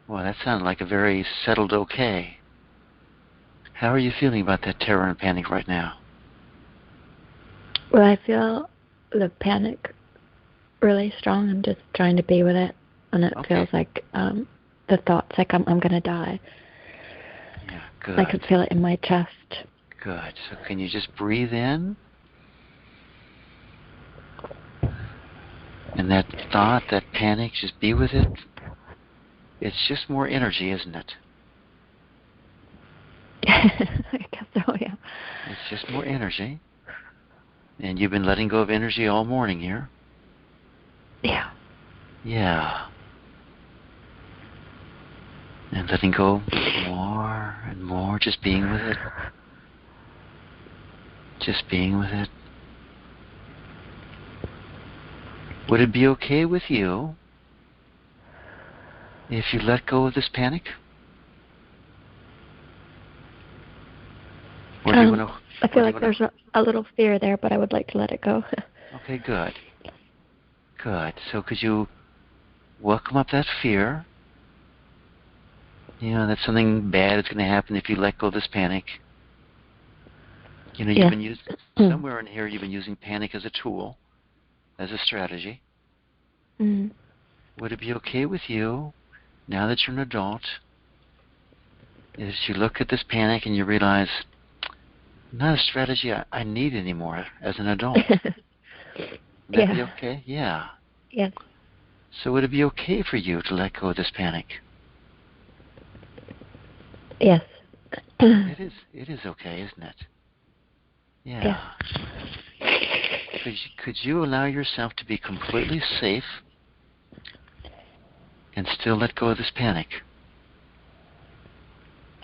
Well, that sounded like a very settled okay. How are you feeling about that terror and panic right now? Well, I feel the panic really strong. I'm just trying to be with it, and it feels Okay. like the thoughts like I'm gonna die. Yeah, I could good. feel it in my chest. Good. So can you just breathe in? And that thought, that panic, just be with it. It's just more energy, isn't it? I guess so. Yeah. It's just more energy. And you've been letting go of energy all morning here. Yeah. Yeah. And letting go more and more, just being with it. Just being with it. Would it be okay with you if you let go of this panic? Or do you want to? I feel like there's a little fear there, but I would like to let it go. Okay, good. Good. So could you welcome up that fear? You know, that something bad is going to happen if you let go of this panic. You know, you've Yes. been using, somewhere in here, you've been using panic as a tool, as a strategy. Mm. Would it be okay with you, now that you're an adult, is you look at this panic and you realize, not a strategy I need anymore as an adult. Would that be Yeah. okay? Yeah. Yes. So would it be okay for you to let go of this panic? Yes. It is okay, isn't it? Yes. Yeah. Could you allow yourself to be completely safe and still let go of this panic?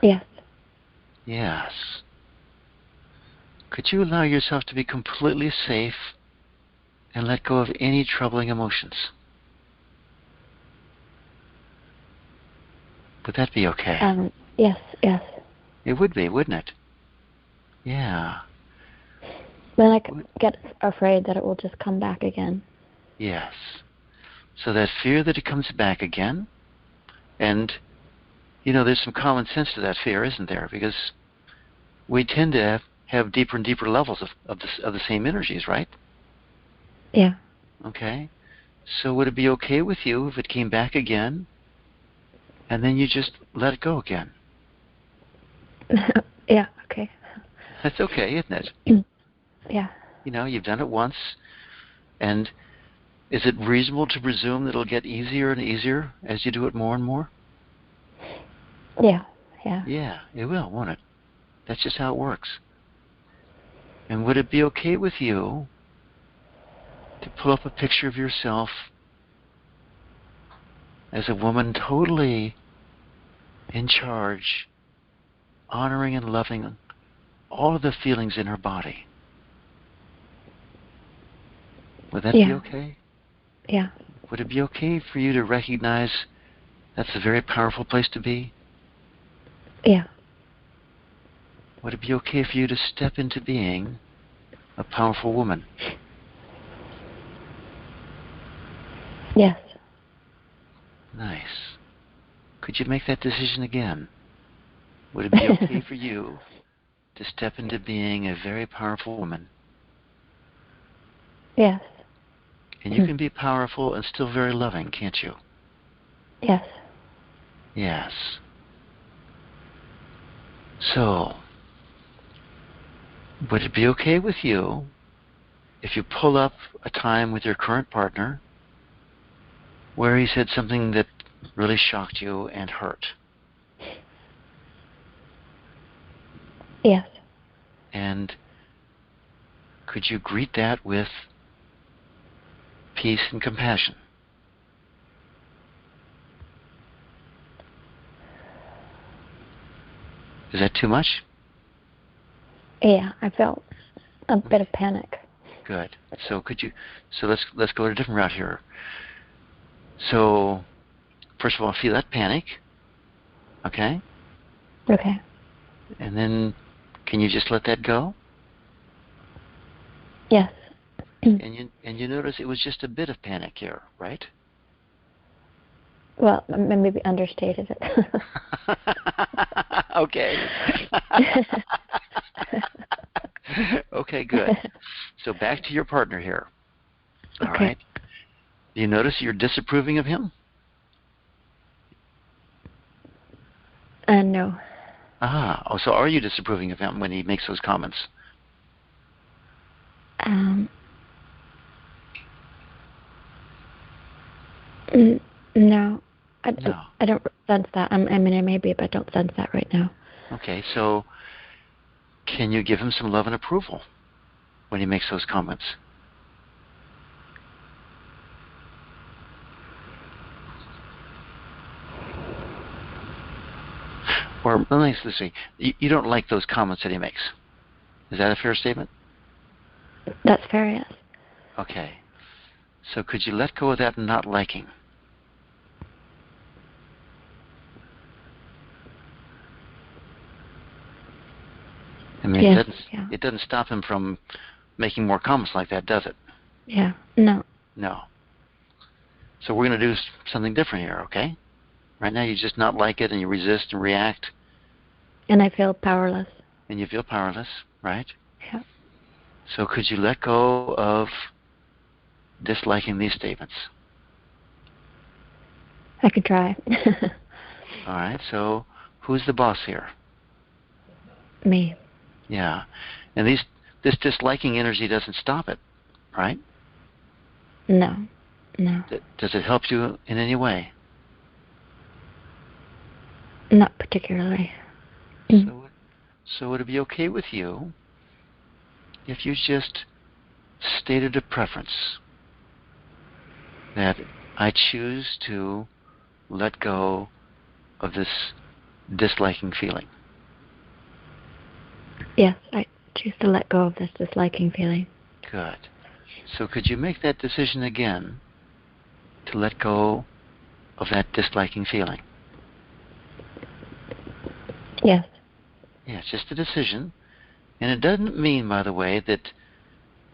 Yes. Yes. Could you allow yourself to be completely safe and let go of any troubling emotions? Would that be okay? Yes. Yes. It would be, wouldn't it? Yeah. Then I get afraid that it will just come back again. Yes. So that fear that it comes back again, and, you know, there's some common sense to that fear, isn't there? Because we tend to have deeper and deeper levels of the same energies, right? Yeah. Okay. So would it be okay with you if it came back again, and then you just let it go again? Yeah. Okay. That's okay, isn't it? Yeah. You know, you've done it once, and is it reasonable to presume that it'll get easier and easier as you do it more and more? Yeah. Yeah. Yeah, it will, won't it? That's just how it works. And would it be okay with you to pull up a picture of yourself as a woman totally in charge, honoring and loving all of the feelings in her body? Would that be Yeah. okay? Yeah. Would it be okay for you to recognize that's a very powerful place to be? Yeah. Would it be okay for you to step into being a powerful woman? Yes. Nice. Could you make that decision again? Would it be okay for you to step into being a very powerful woman? Yes. And you can be powerful and still very loving, can't you? Yes. Yes. So, would it be okay with you if you pull up a time with your current partner where he said something that really shocked you and hurt? Yes. And could you greet that with peace and compassion? Is that too much? Yeah. I felt A bit of panic. Good. So let's go a different route here. So first of all, feel that panic. Okay? Okay. And then can you just let that go? Yes. And you notice it was just a bit of panic here, right? Well, maybe understated it. Okay. Okay, good. So back to your partner here. All Okay. right. Do you notice you're disapproving of him? No. So are you disapproving of him when he makes those comments? No. No. I don't sense that. I mean, I may be, but I don't sense that right now. Okay, so can you give him some love and approval when he makes those comments? Or let me see, you don't like those comments that he makes. Is that a fair statement? That's fair, yes. Okay. So could you let go of that not liking? I mean, Yes, it doesn't stop him from making more comments like that, does it? Yeah. No. No. So we're going to do something different here, okay? Right now you just not like it and you resist and react. And I feel powerless. And you feel powerless, right? Yeah. So could you let go of disliking these statements? I could try. All right, so who's the boss here? Me. Yeah. And this disliking energy doesn't stop it, right? No. No. Does it help you in any way? Not particularly. So would it be okay with you if you just stated a preference that I choose to let go of this disliking feeling? Yes, I choose to let go of this disliking feeling. Good. So could you make that decision again to let go of that disliking feeling? Yes. Yeah, it's just a decision. And it doesn't mean, by the way, that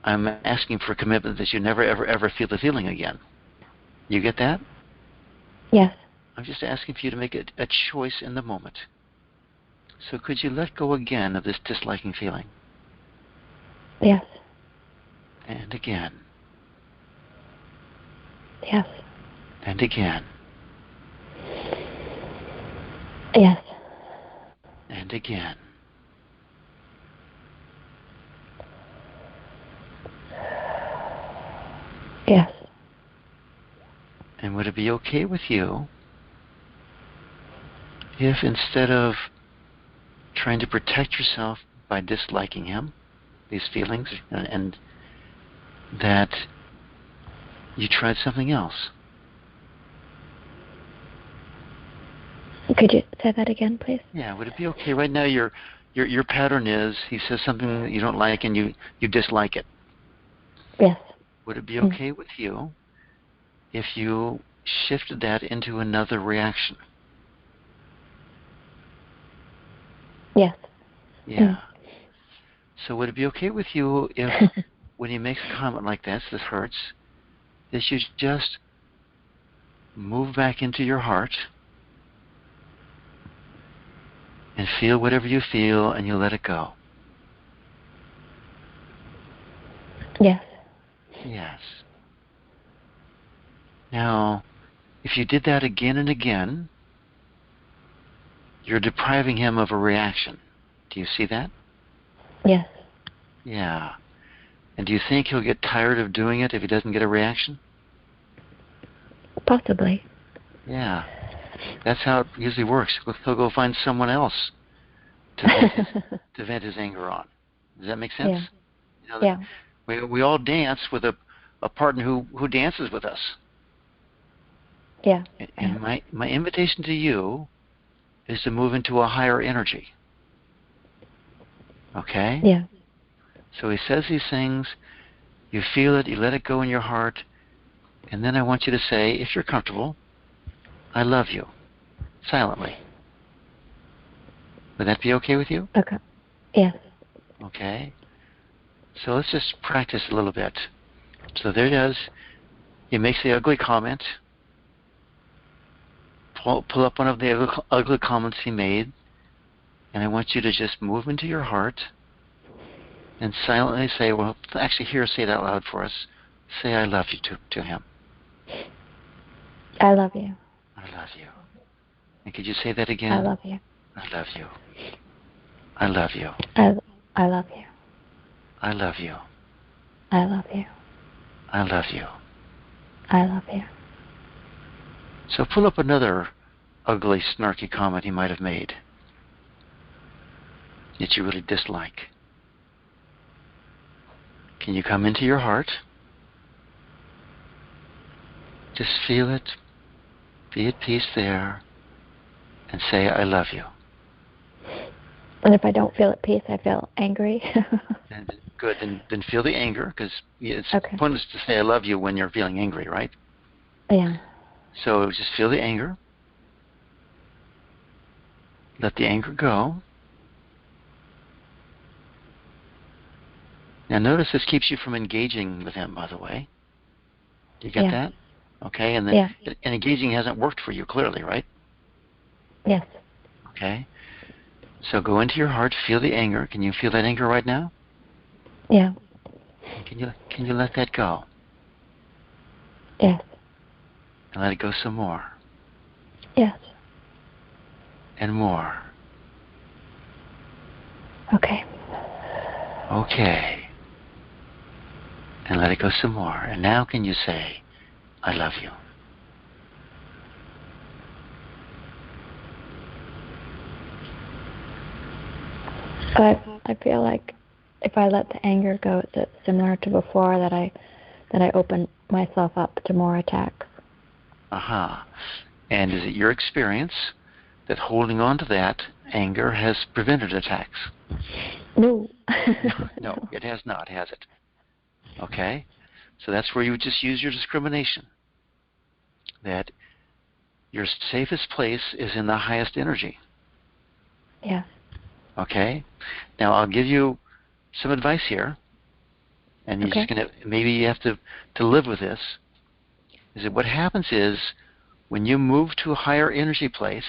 I'm asking for a commitment that you never, ever, ever feel the feeling again. You get that? Yes. I'm just asking for you to make a choice in the moment. So could you let go again of this disliking feeling? Yes. And again. Yes. And again. Yes. And again. Yes. And would it be okay with you if instead of trying to protect yourself by disliking him, these feelings, and that you tried something else? Could you say that again, please? Yeah, would it be okay? Right now your pattern is he says something that you don't like and you dislike it. Yes. Would it be okay with you if you shifted that into another reaction? Yes. Yeah. So would it be okay with you if when he makes a comment like this hurts, that you just move back into your heart and feel whatever you feel and you let it go? Yes. Yes. Now, if you did that again and again, you're depriving him of a reaction. Do you see that? Yes. Yeah. And do you think he'll get tired of doing it if he doesn't get a reaction? Possibly. Yeah. That's how it usually works. He'll go find someone else to vent his anger on. Does that make sense? Yeah. You know, Yeah. we all dance with a partner who dances with us. Yeah. And my invitation to you is to move into a higher energy. Okay? Yeah. So he says these things, you feel it, you let it go in your heart, and then I want you to say, if you're comfortable, I love you, silently. Would that be okay with you? Okay. Yes. Okay. So let's just practice a little bit. So there it is. He makes the ugly comment. Pull up one of the ugly comments he made, and I want you to just move into your heart and silently say, well, actually here, say it out loud for us. Say, I love you to him. I love you. I love you. And could you say that again? I love you. I love you. I love you. I love you. I love you. I love you. I love you. I love you. So pull up another ugly, snarky comment he might have made that you really dislike. Can you come into your heart? Just feel it. Be at peace there. And say, I love you. And if I don't feel at peace, I feel angry. And good. Then feel the anger, because it's okay. pointless to say I love you when you're feeling angry, right? Yeah. So just feel the anger. Let the anger go. Now notice this keeps you from engaging with him, by the way. Do you get that? Okay, and engaging hasn't worked for you clearly, right? Yes. Okay. So go into your heart, feel the anger. Can you feel that anger right now? Yeah. Can you let that go? Yes. And let it go some more. Yes. And more. Okay. Okay. And let it go some more. And now can you say, I love you? I feel like if I let the anger go, it's similar to before that I open myself up to more attacks. Aha. And is it your experience that holding on to that anger has prevented attacks? No. No, it has not, has it? Okay. So that's where you would just use your discrimination. That your safest place is in the highest energy. Yeah. Okay? Now I'll give you some advice here, and you're just gonna maybe you have to live with this. Is that what happens is when you move to a higher energy place,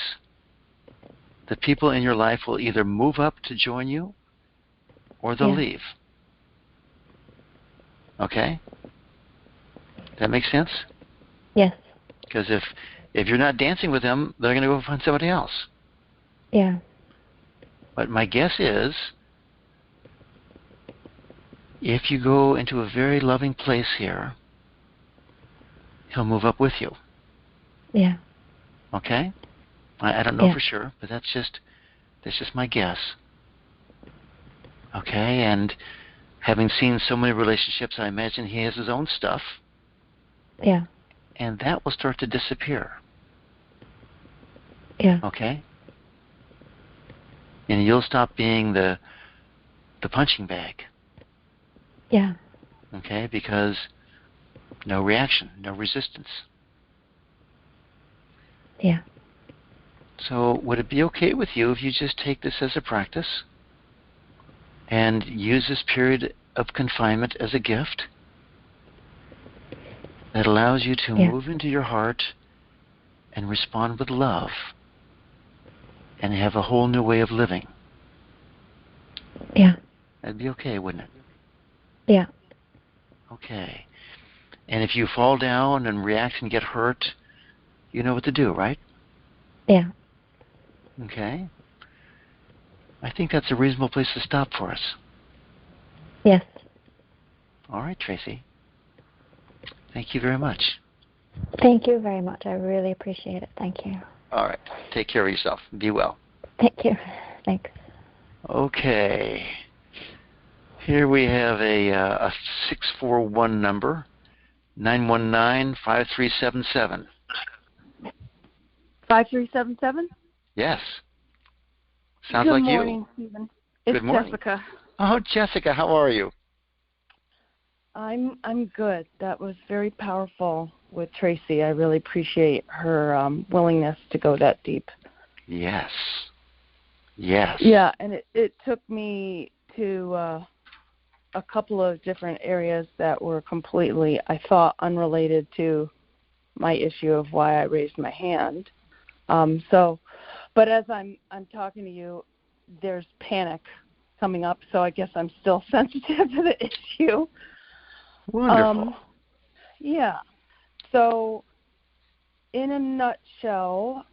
the people in your life will either move up to join you or they'll leave. Okay? Does that make sense? Yes. Because if you're not dancing with them, they're going to go find somebody else. Yeah. But my guess is, if you go into a very loving place here, he'll move up with you. Yeah. Okay? I don't know for sure, but that's just my guess. Okay? And having seen so many relationships, I imagine he has his own stuff. Yeah. And that will start to disappear. Yeah. Okay? And you'll stop being the punching bag. Yeah. Okay? Because no reaction, no resistance. Yeah. So would it be okay with you if you just take this as a practice and use this period of confinement as a gift that allows you to move into your heart and respond with love and have a whole new way of living? Yeah. That'd be okay, wouldn't it? Yeah. Okay. And if you fall down and react and get hurt, you know what to do, right? Yeah. Okay. I think that's a reasonable place to stop for us. Yes. All right, Tracy. Thank you very much. Thank you very much. I really appreciate it. Thank you. All right. Take care of yourself. Be well. Thank you. Thanks. Okay. Here we have a 641 number, 919-5377. 5377? Yes. Sounds Good like morning, you. Stephen. It's Good morning. Jessica. Oh, Jessica, how are you? I'm good. That was very powerful with Tracy. I really appreciate her willingness to go that deep. Yes. Yes. Yeah, and it took me to a couple of different areas that were completely, I thought, unrelated to my issue of why I raised my hand. But as I'm talking to you, there's panic coming up, so I guess I'm still sensitive to the issue. Wonderful. Yeah. So, in a nutshell,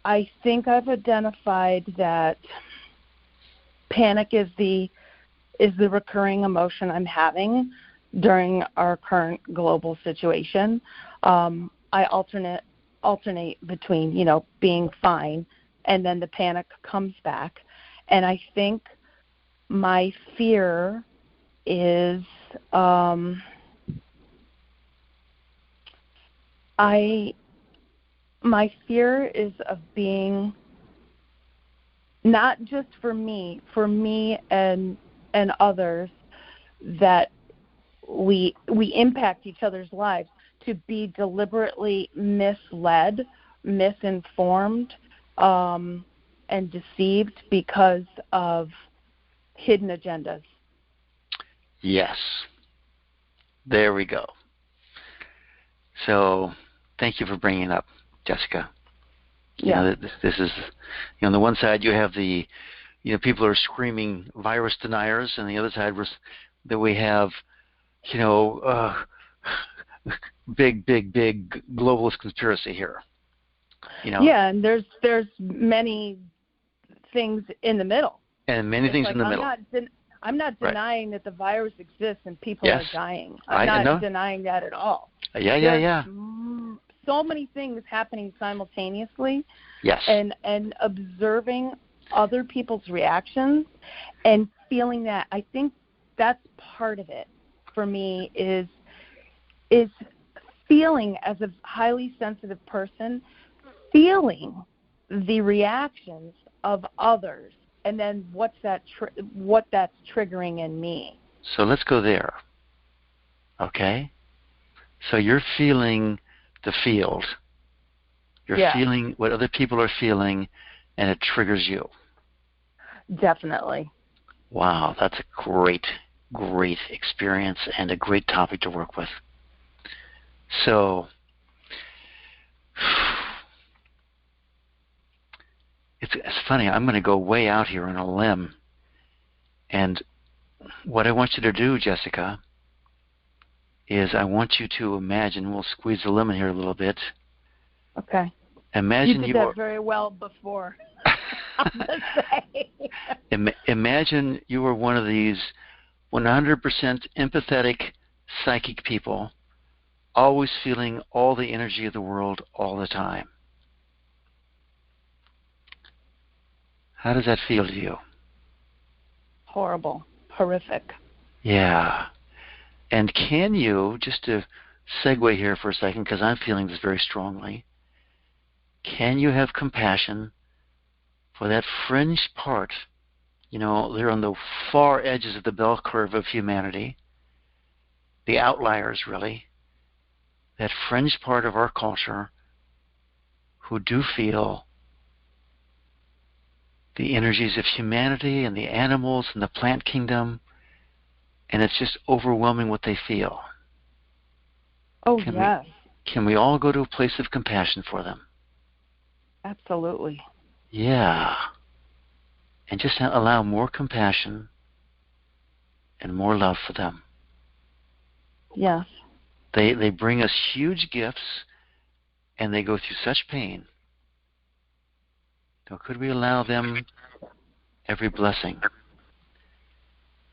I think I've identified that panic is the recurring emotion I'm having during our current global situation. I alternate between, being fine and then the panic comes back. And I think my fear is my fear is of being, not just for me and others, that we impact each other's lives, to be deliberately misled, misinformed, and deceived because of hidden agendas. Yes. There we go. So, thank you for bringing it up, Jessica. Yeah. This is, on the one side you have the, people are screaming virus deniers, and the other side was that we have, big globalist conspiracy here. Yeah, and there's many things in the middle. And many it's things like, in the middle. I'm not denying that the virus exists and people Yes. are dying. I'm not denying that at all. Yeah. So many things happening simultaneously. Yes. And observing other people's reactions and feeling that. I think that's part of it for me, is feeling, as a highly sensitive person, feeling the reactions of others, and then what that's triggering in me. So let's go there. Okay? So you're feeling the field. You're feeling what other people are feeling, and it triggers you. Definitely. Wow, that's a great experience and a great topic to work with. So, it's funny. I'm going to go way out here on a limb. And what I want you to do, Jessica, is I want you to imagine, we'll squeeze the lemon here a little bit. Okay. Imagine you did that very well before. Imagine you were one of these 100% empathetic psychic people, always feeling all the energy of the world all the time. How does that feel to you? Horrible. Horrific. Yeah. And can you, just to segue here for a second, because I'm feeling this very strongly, can you have compassion for that fringe part? They're on the far edges of the bell curve of humanity, the outliers, really, that fringe part of our culture who do feel the energies of humanity and the animals and the plant kingdom, and it's just overwhelming what they feel. Oh, yes. Can we all go to a place of compassion for them? Absolutely. Yeah. And just allow more compassion and more love for them. Yes. They bring us huge gifts, and they go through such pain. So could we allow them every blessing?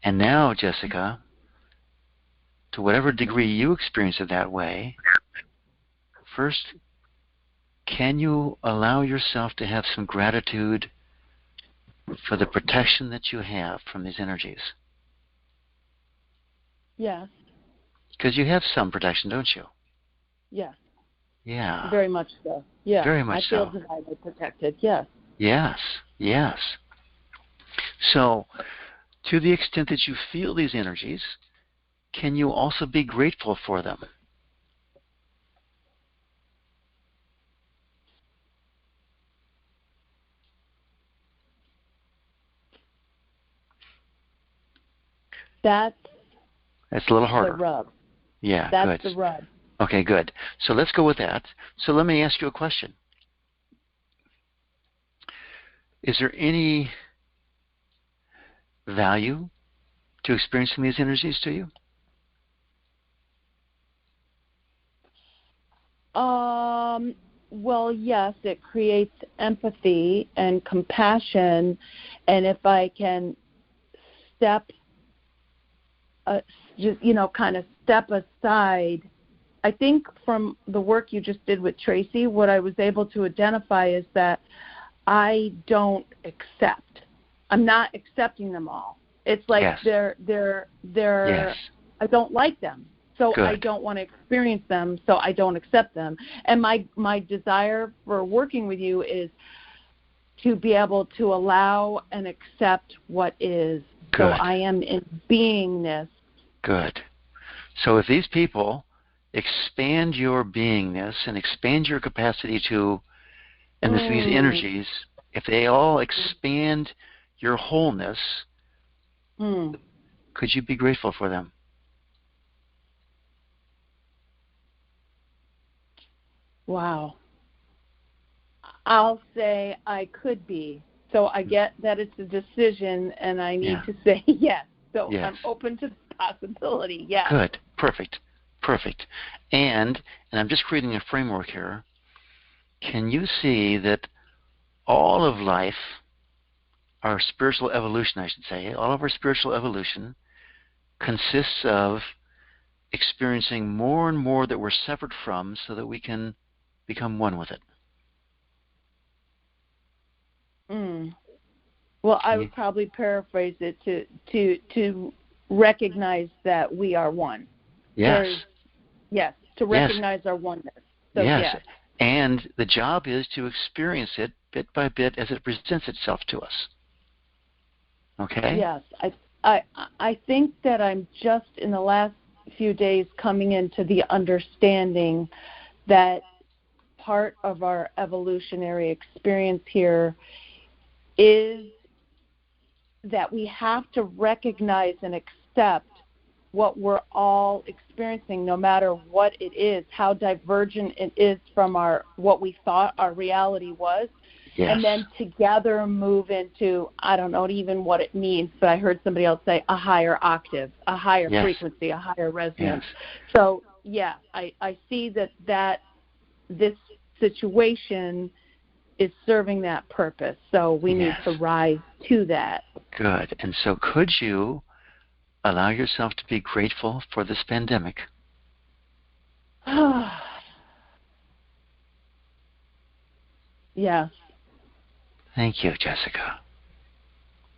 And now, Jessica, to whatever degree you experience it that way, first, can you allow yourself to have some gratitude for the protection that you have from these energies? Yes. Because you have some protection, don't you? Yes. Yeah. Very much so. Yeah. Very much so. I feel divinely protected. Yes. Yes. So, to the extent that you feel these energies, can you also be grateful for them? That's That's a little harder. the rub. Yeah, That's good. the rub. Okay, good. So let's go with that. So let me ask you a question. Is there any value to experiencing these energies to you? Well, yes, it creates empathy and compassion, and if I can step, kind of step aside. I think from the work you just did with Tracy, what I was able to identify is that I don't accept. I'm not accepting them all. It's like Yes. they're Yes. I don't like them. So Good. I don't want to experience them, so I don't accept them. And my desire for working with you is to be able to allow and accept what is. Good. So I am in beingness. Good. So if these people expand your beingness and expand your capacity to, and these energies, if they all expand your wholeness, could you be grateful for them? Wow. I'll say I could be. So I get that it's a decision, and I need to say yes. So yes. I'm open to the possibility. Yes. Good. Perfect. Perfect. And I'm just creating a framework here. Can you see that all of life, our spiritual evolution, I should say, all of our spiritual evolution consists of experiencing more and more that we're separate from so that we can become one with it? Well, I would probably paraphrase it to recognize that we are one. Yes. Yes, to recognize our oneness. So, yes. And the job is to experience it bit by bit as it presents itself to us. Okay? Yes. I think that I'm just in the last few days coming into the understanding that part of our evolutionary experience here is that we have to recognize and accept what we're all experiencing, no matter what it is, how divergent it is from what we thought our reality was. Yes. And then together move into, I don't know even what it means, but I heard somebody else say a higher octave, a higher frequency, a higher resonance. Yes. So, yeah, I see that this situation is serving that purpose. So we need to rise to that. Good. And so could you allow yourself to be grateful for this pandemic? Yes. Thank you, Jessica.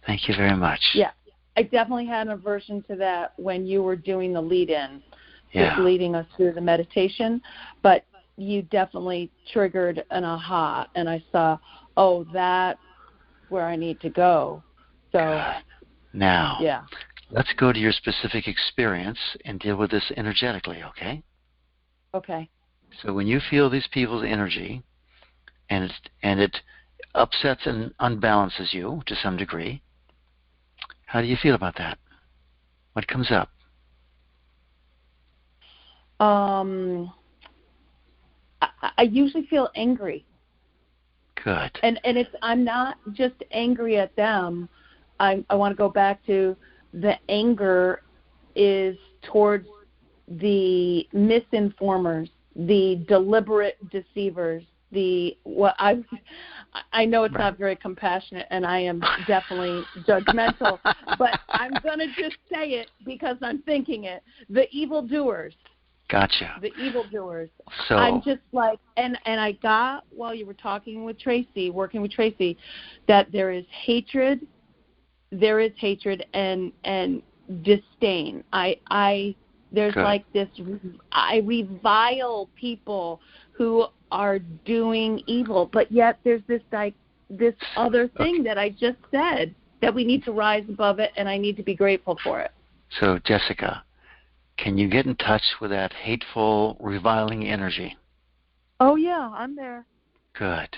Thank you very much. Yeah. I definitely had an aversion to that when you were doing the lead-in, just leading us through the meditation. But you definitely triggered an aha, and I saw, that's where I need to go. So good. Now, let's go to your specific experience and deal with this energetically, okay? Okay. So when you feel these people's energy, and it upsets and unbalances you to some degree, how do you feel about that? What comes up? I usually feel angry. Good. And I'm not just angry at them. I want to go back to the anger is towards the misinformers, the deliberate deceivers, I know it's not very compassionate, and I am definitely judgmental, but I'm going to just say it because I'm thinking it. The evildoers. Gotcha. The evildoers. So I'm just like, and I got, while you were working with Tracy, that there is hatred and disdain. There's good. Like this, I revile people who are doing evil, but yet there's this other thing that I just said. that we need to rise above it, and I need to be grateful for it. So, Jessica, can you get in touch with that hateful, reviling energy? Oh, yeah, I'm there. Good.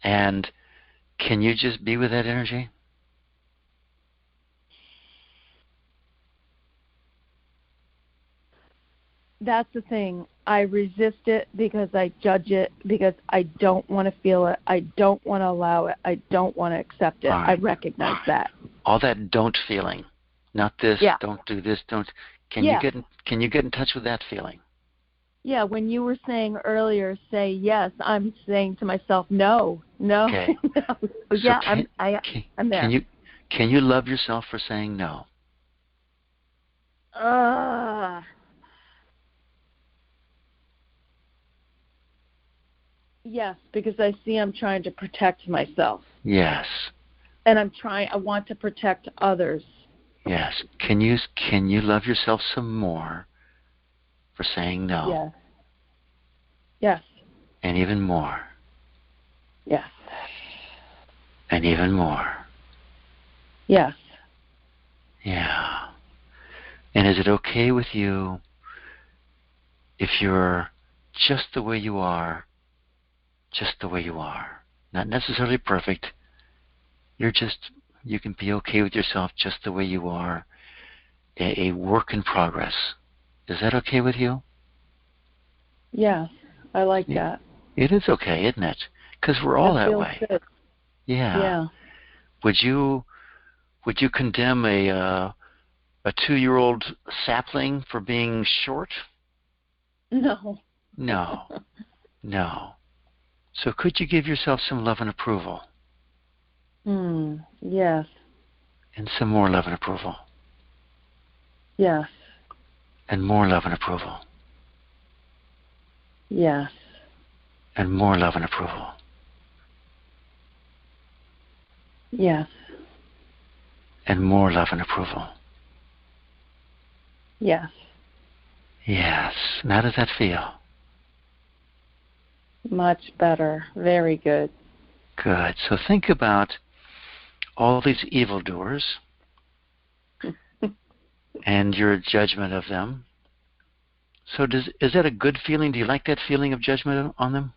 And can you just be with that energy? That's the thing. I resist it because I judge it, because I don't want to feel it. I don't want to allow it. I don't want to accept it. Right. I recognize that. All that don't feeling. Not this, Yeah. don't do this, don't. Can Yeah. you get in touch with that feeling? Yeah, when you were saying earlier, say yes, I'm saying to myself, no. Okay. No. So Yeah, I'm there. Can you love yourself for saying no? Yes, because I see I'm trying to protect myself. Yes. And I want to protect others. Yes. Can you love yourself some more for saying no? Yes. Yes. And even more. Yes. And even more. Yes. Yeah. And is it okay with you if you're just the way you are, just the way you are? Not necessarily perfect. You can be okay with yourself just the way you are, a work in progress. Is that okay with you? Yes. I like that. It is okay, isn't it? Because we're all that way. Good. Yeah. Would you condemn a 2-year-old sapling for being short? No. No. No. So could you give yourself some love and approval? Yes. And some more love and approval. Yes. And more love and approval. Yes. And more love and approval. Yes. And more love and approval. Yes. Yes. And how does that feel? Much better. Very good. Good. So think about all these evildoers and your judgment of them. So is that a good feeling? Do you like that feeling of judgment on them?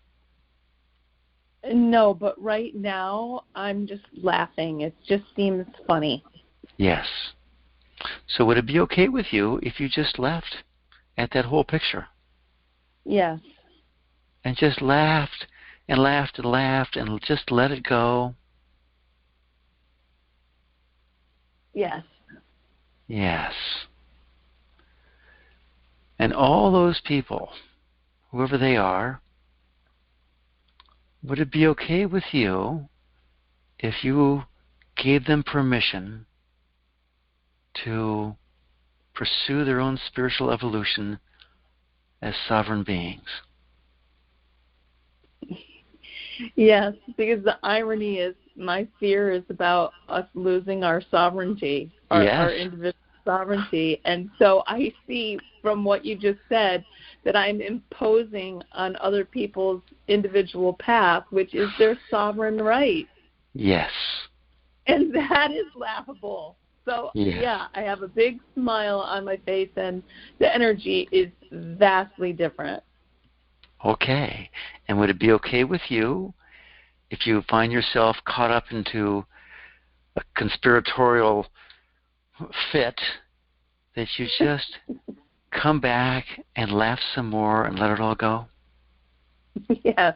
No, but right now I'm just laughing. It just seems funny. Yes. So would it be okay with you if you just laughed at that whole picture? Yes. And just laughed and laughed and laughed and just let it go? Yes. Yes. And all those people, whoever they are, would it be okay with you if you gave them permission to pursue their own spiritual evolution as sovereign beings? Yes, because the irony is my fear is about us losing our sovereignty, our individual sovereignty. And so I see from what you just said that I'm imposing on other people's individual path, which is their sovereign right. Yes. And that is laughable. So, yes. Yeah, I have a big smile on my face, and the energy is vastly different. Okay. And would it be okay with you if you find yourself caught up into a conspiratorial fit that you just come back and laugh some more and let it all go? Yes.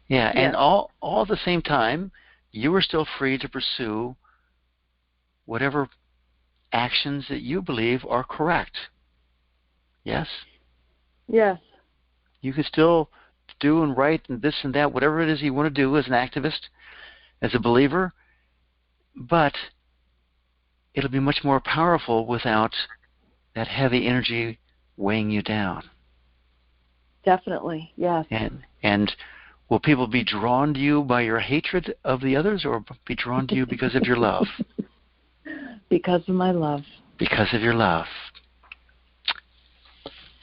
Yeah, and all at the same time, you are still free to pursue whatever actions that you believe are correct. Yes? Yes. You can still do and write and this and that, whatever it is you want to do as an activist, as a believer, but it'll be much more powerful without that heavy energy weighing you down. Definitely, yes. And will people be drawn to you by your hatred of the others, or be drawn to you because of your love? Because of my love. Because of your love.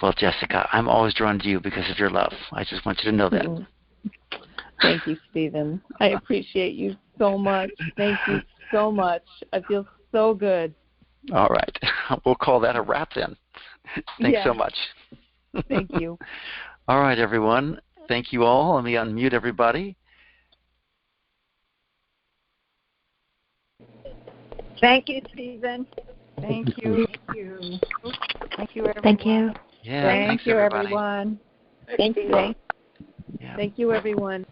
Well, Jessica, I'm always drawn to you because of your love. I just want you to know that. Thank you, Stephen. I appreciate you so much. Thank you so much. I feel so good. All right. We'll call that a wrap then. Thanks so much. Thank you. All right, everyone. Thank you all. Let me unmute everybody. Thank you, Stephen. Thank you. Thank you. Thank you, everyone. Thank you. Yeah, Thank thanks, you, everybody. everyone. Thank you. Yeah. Thank you, everyone.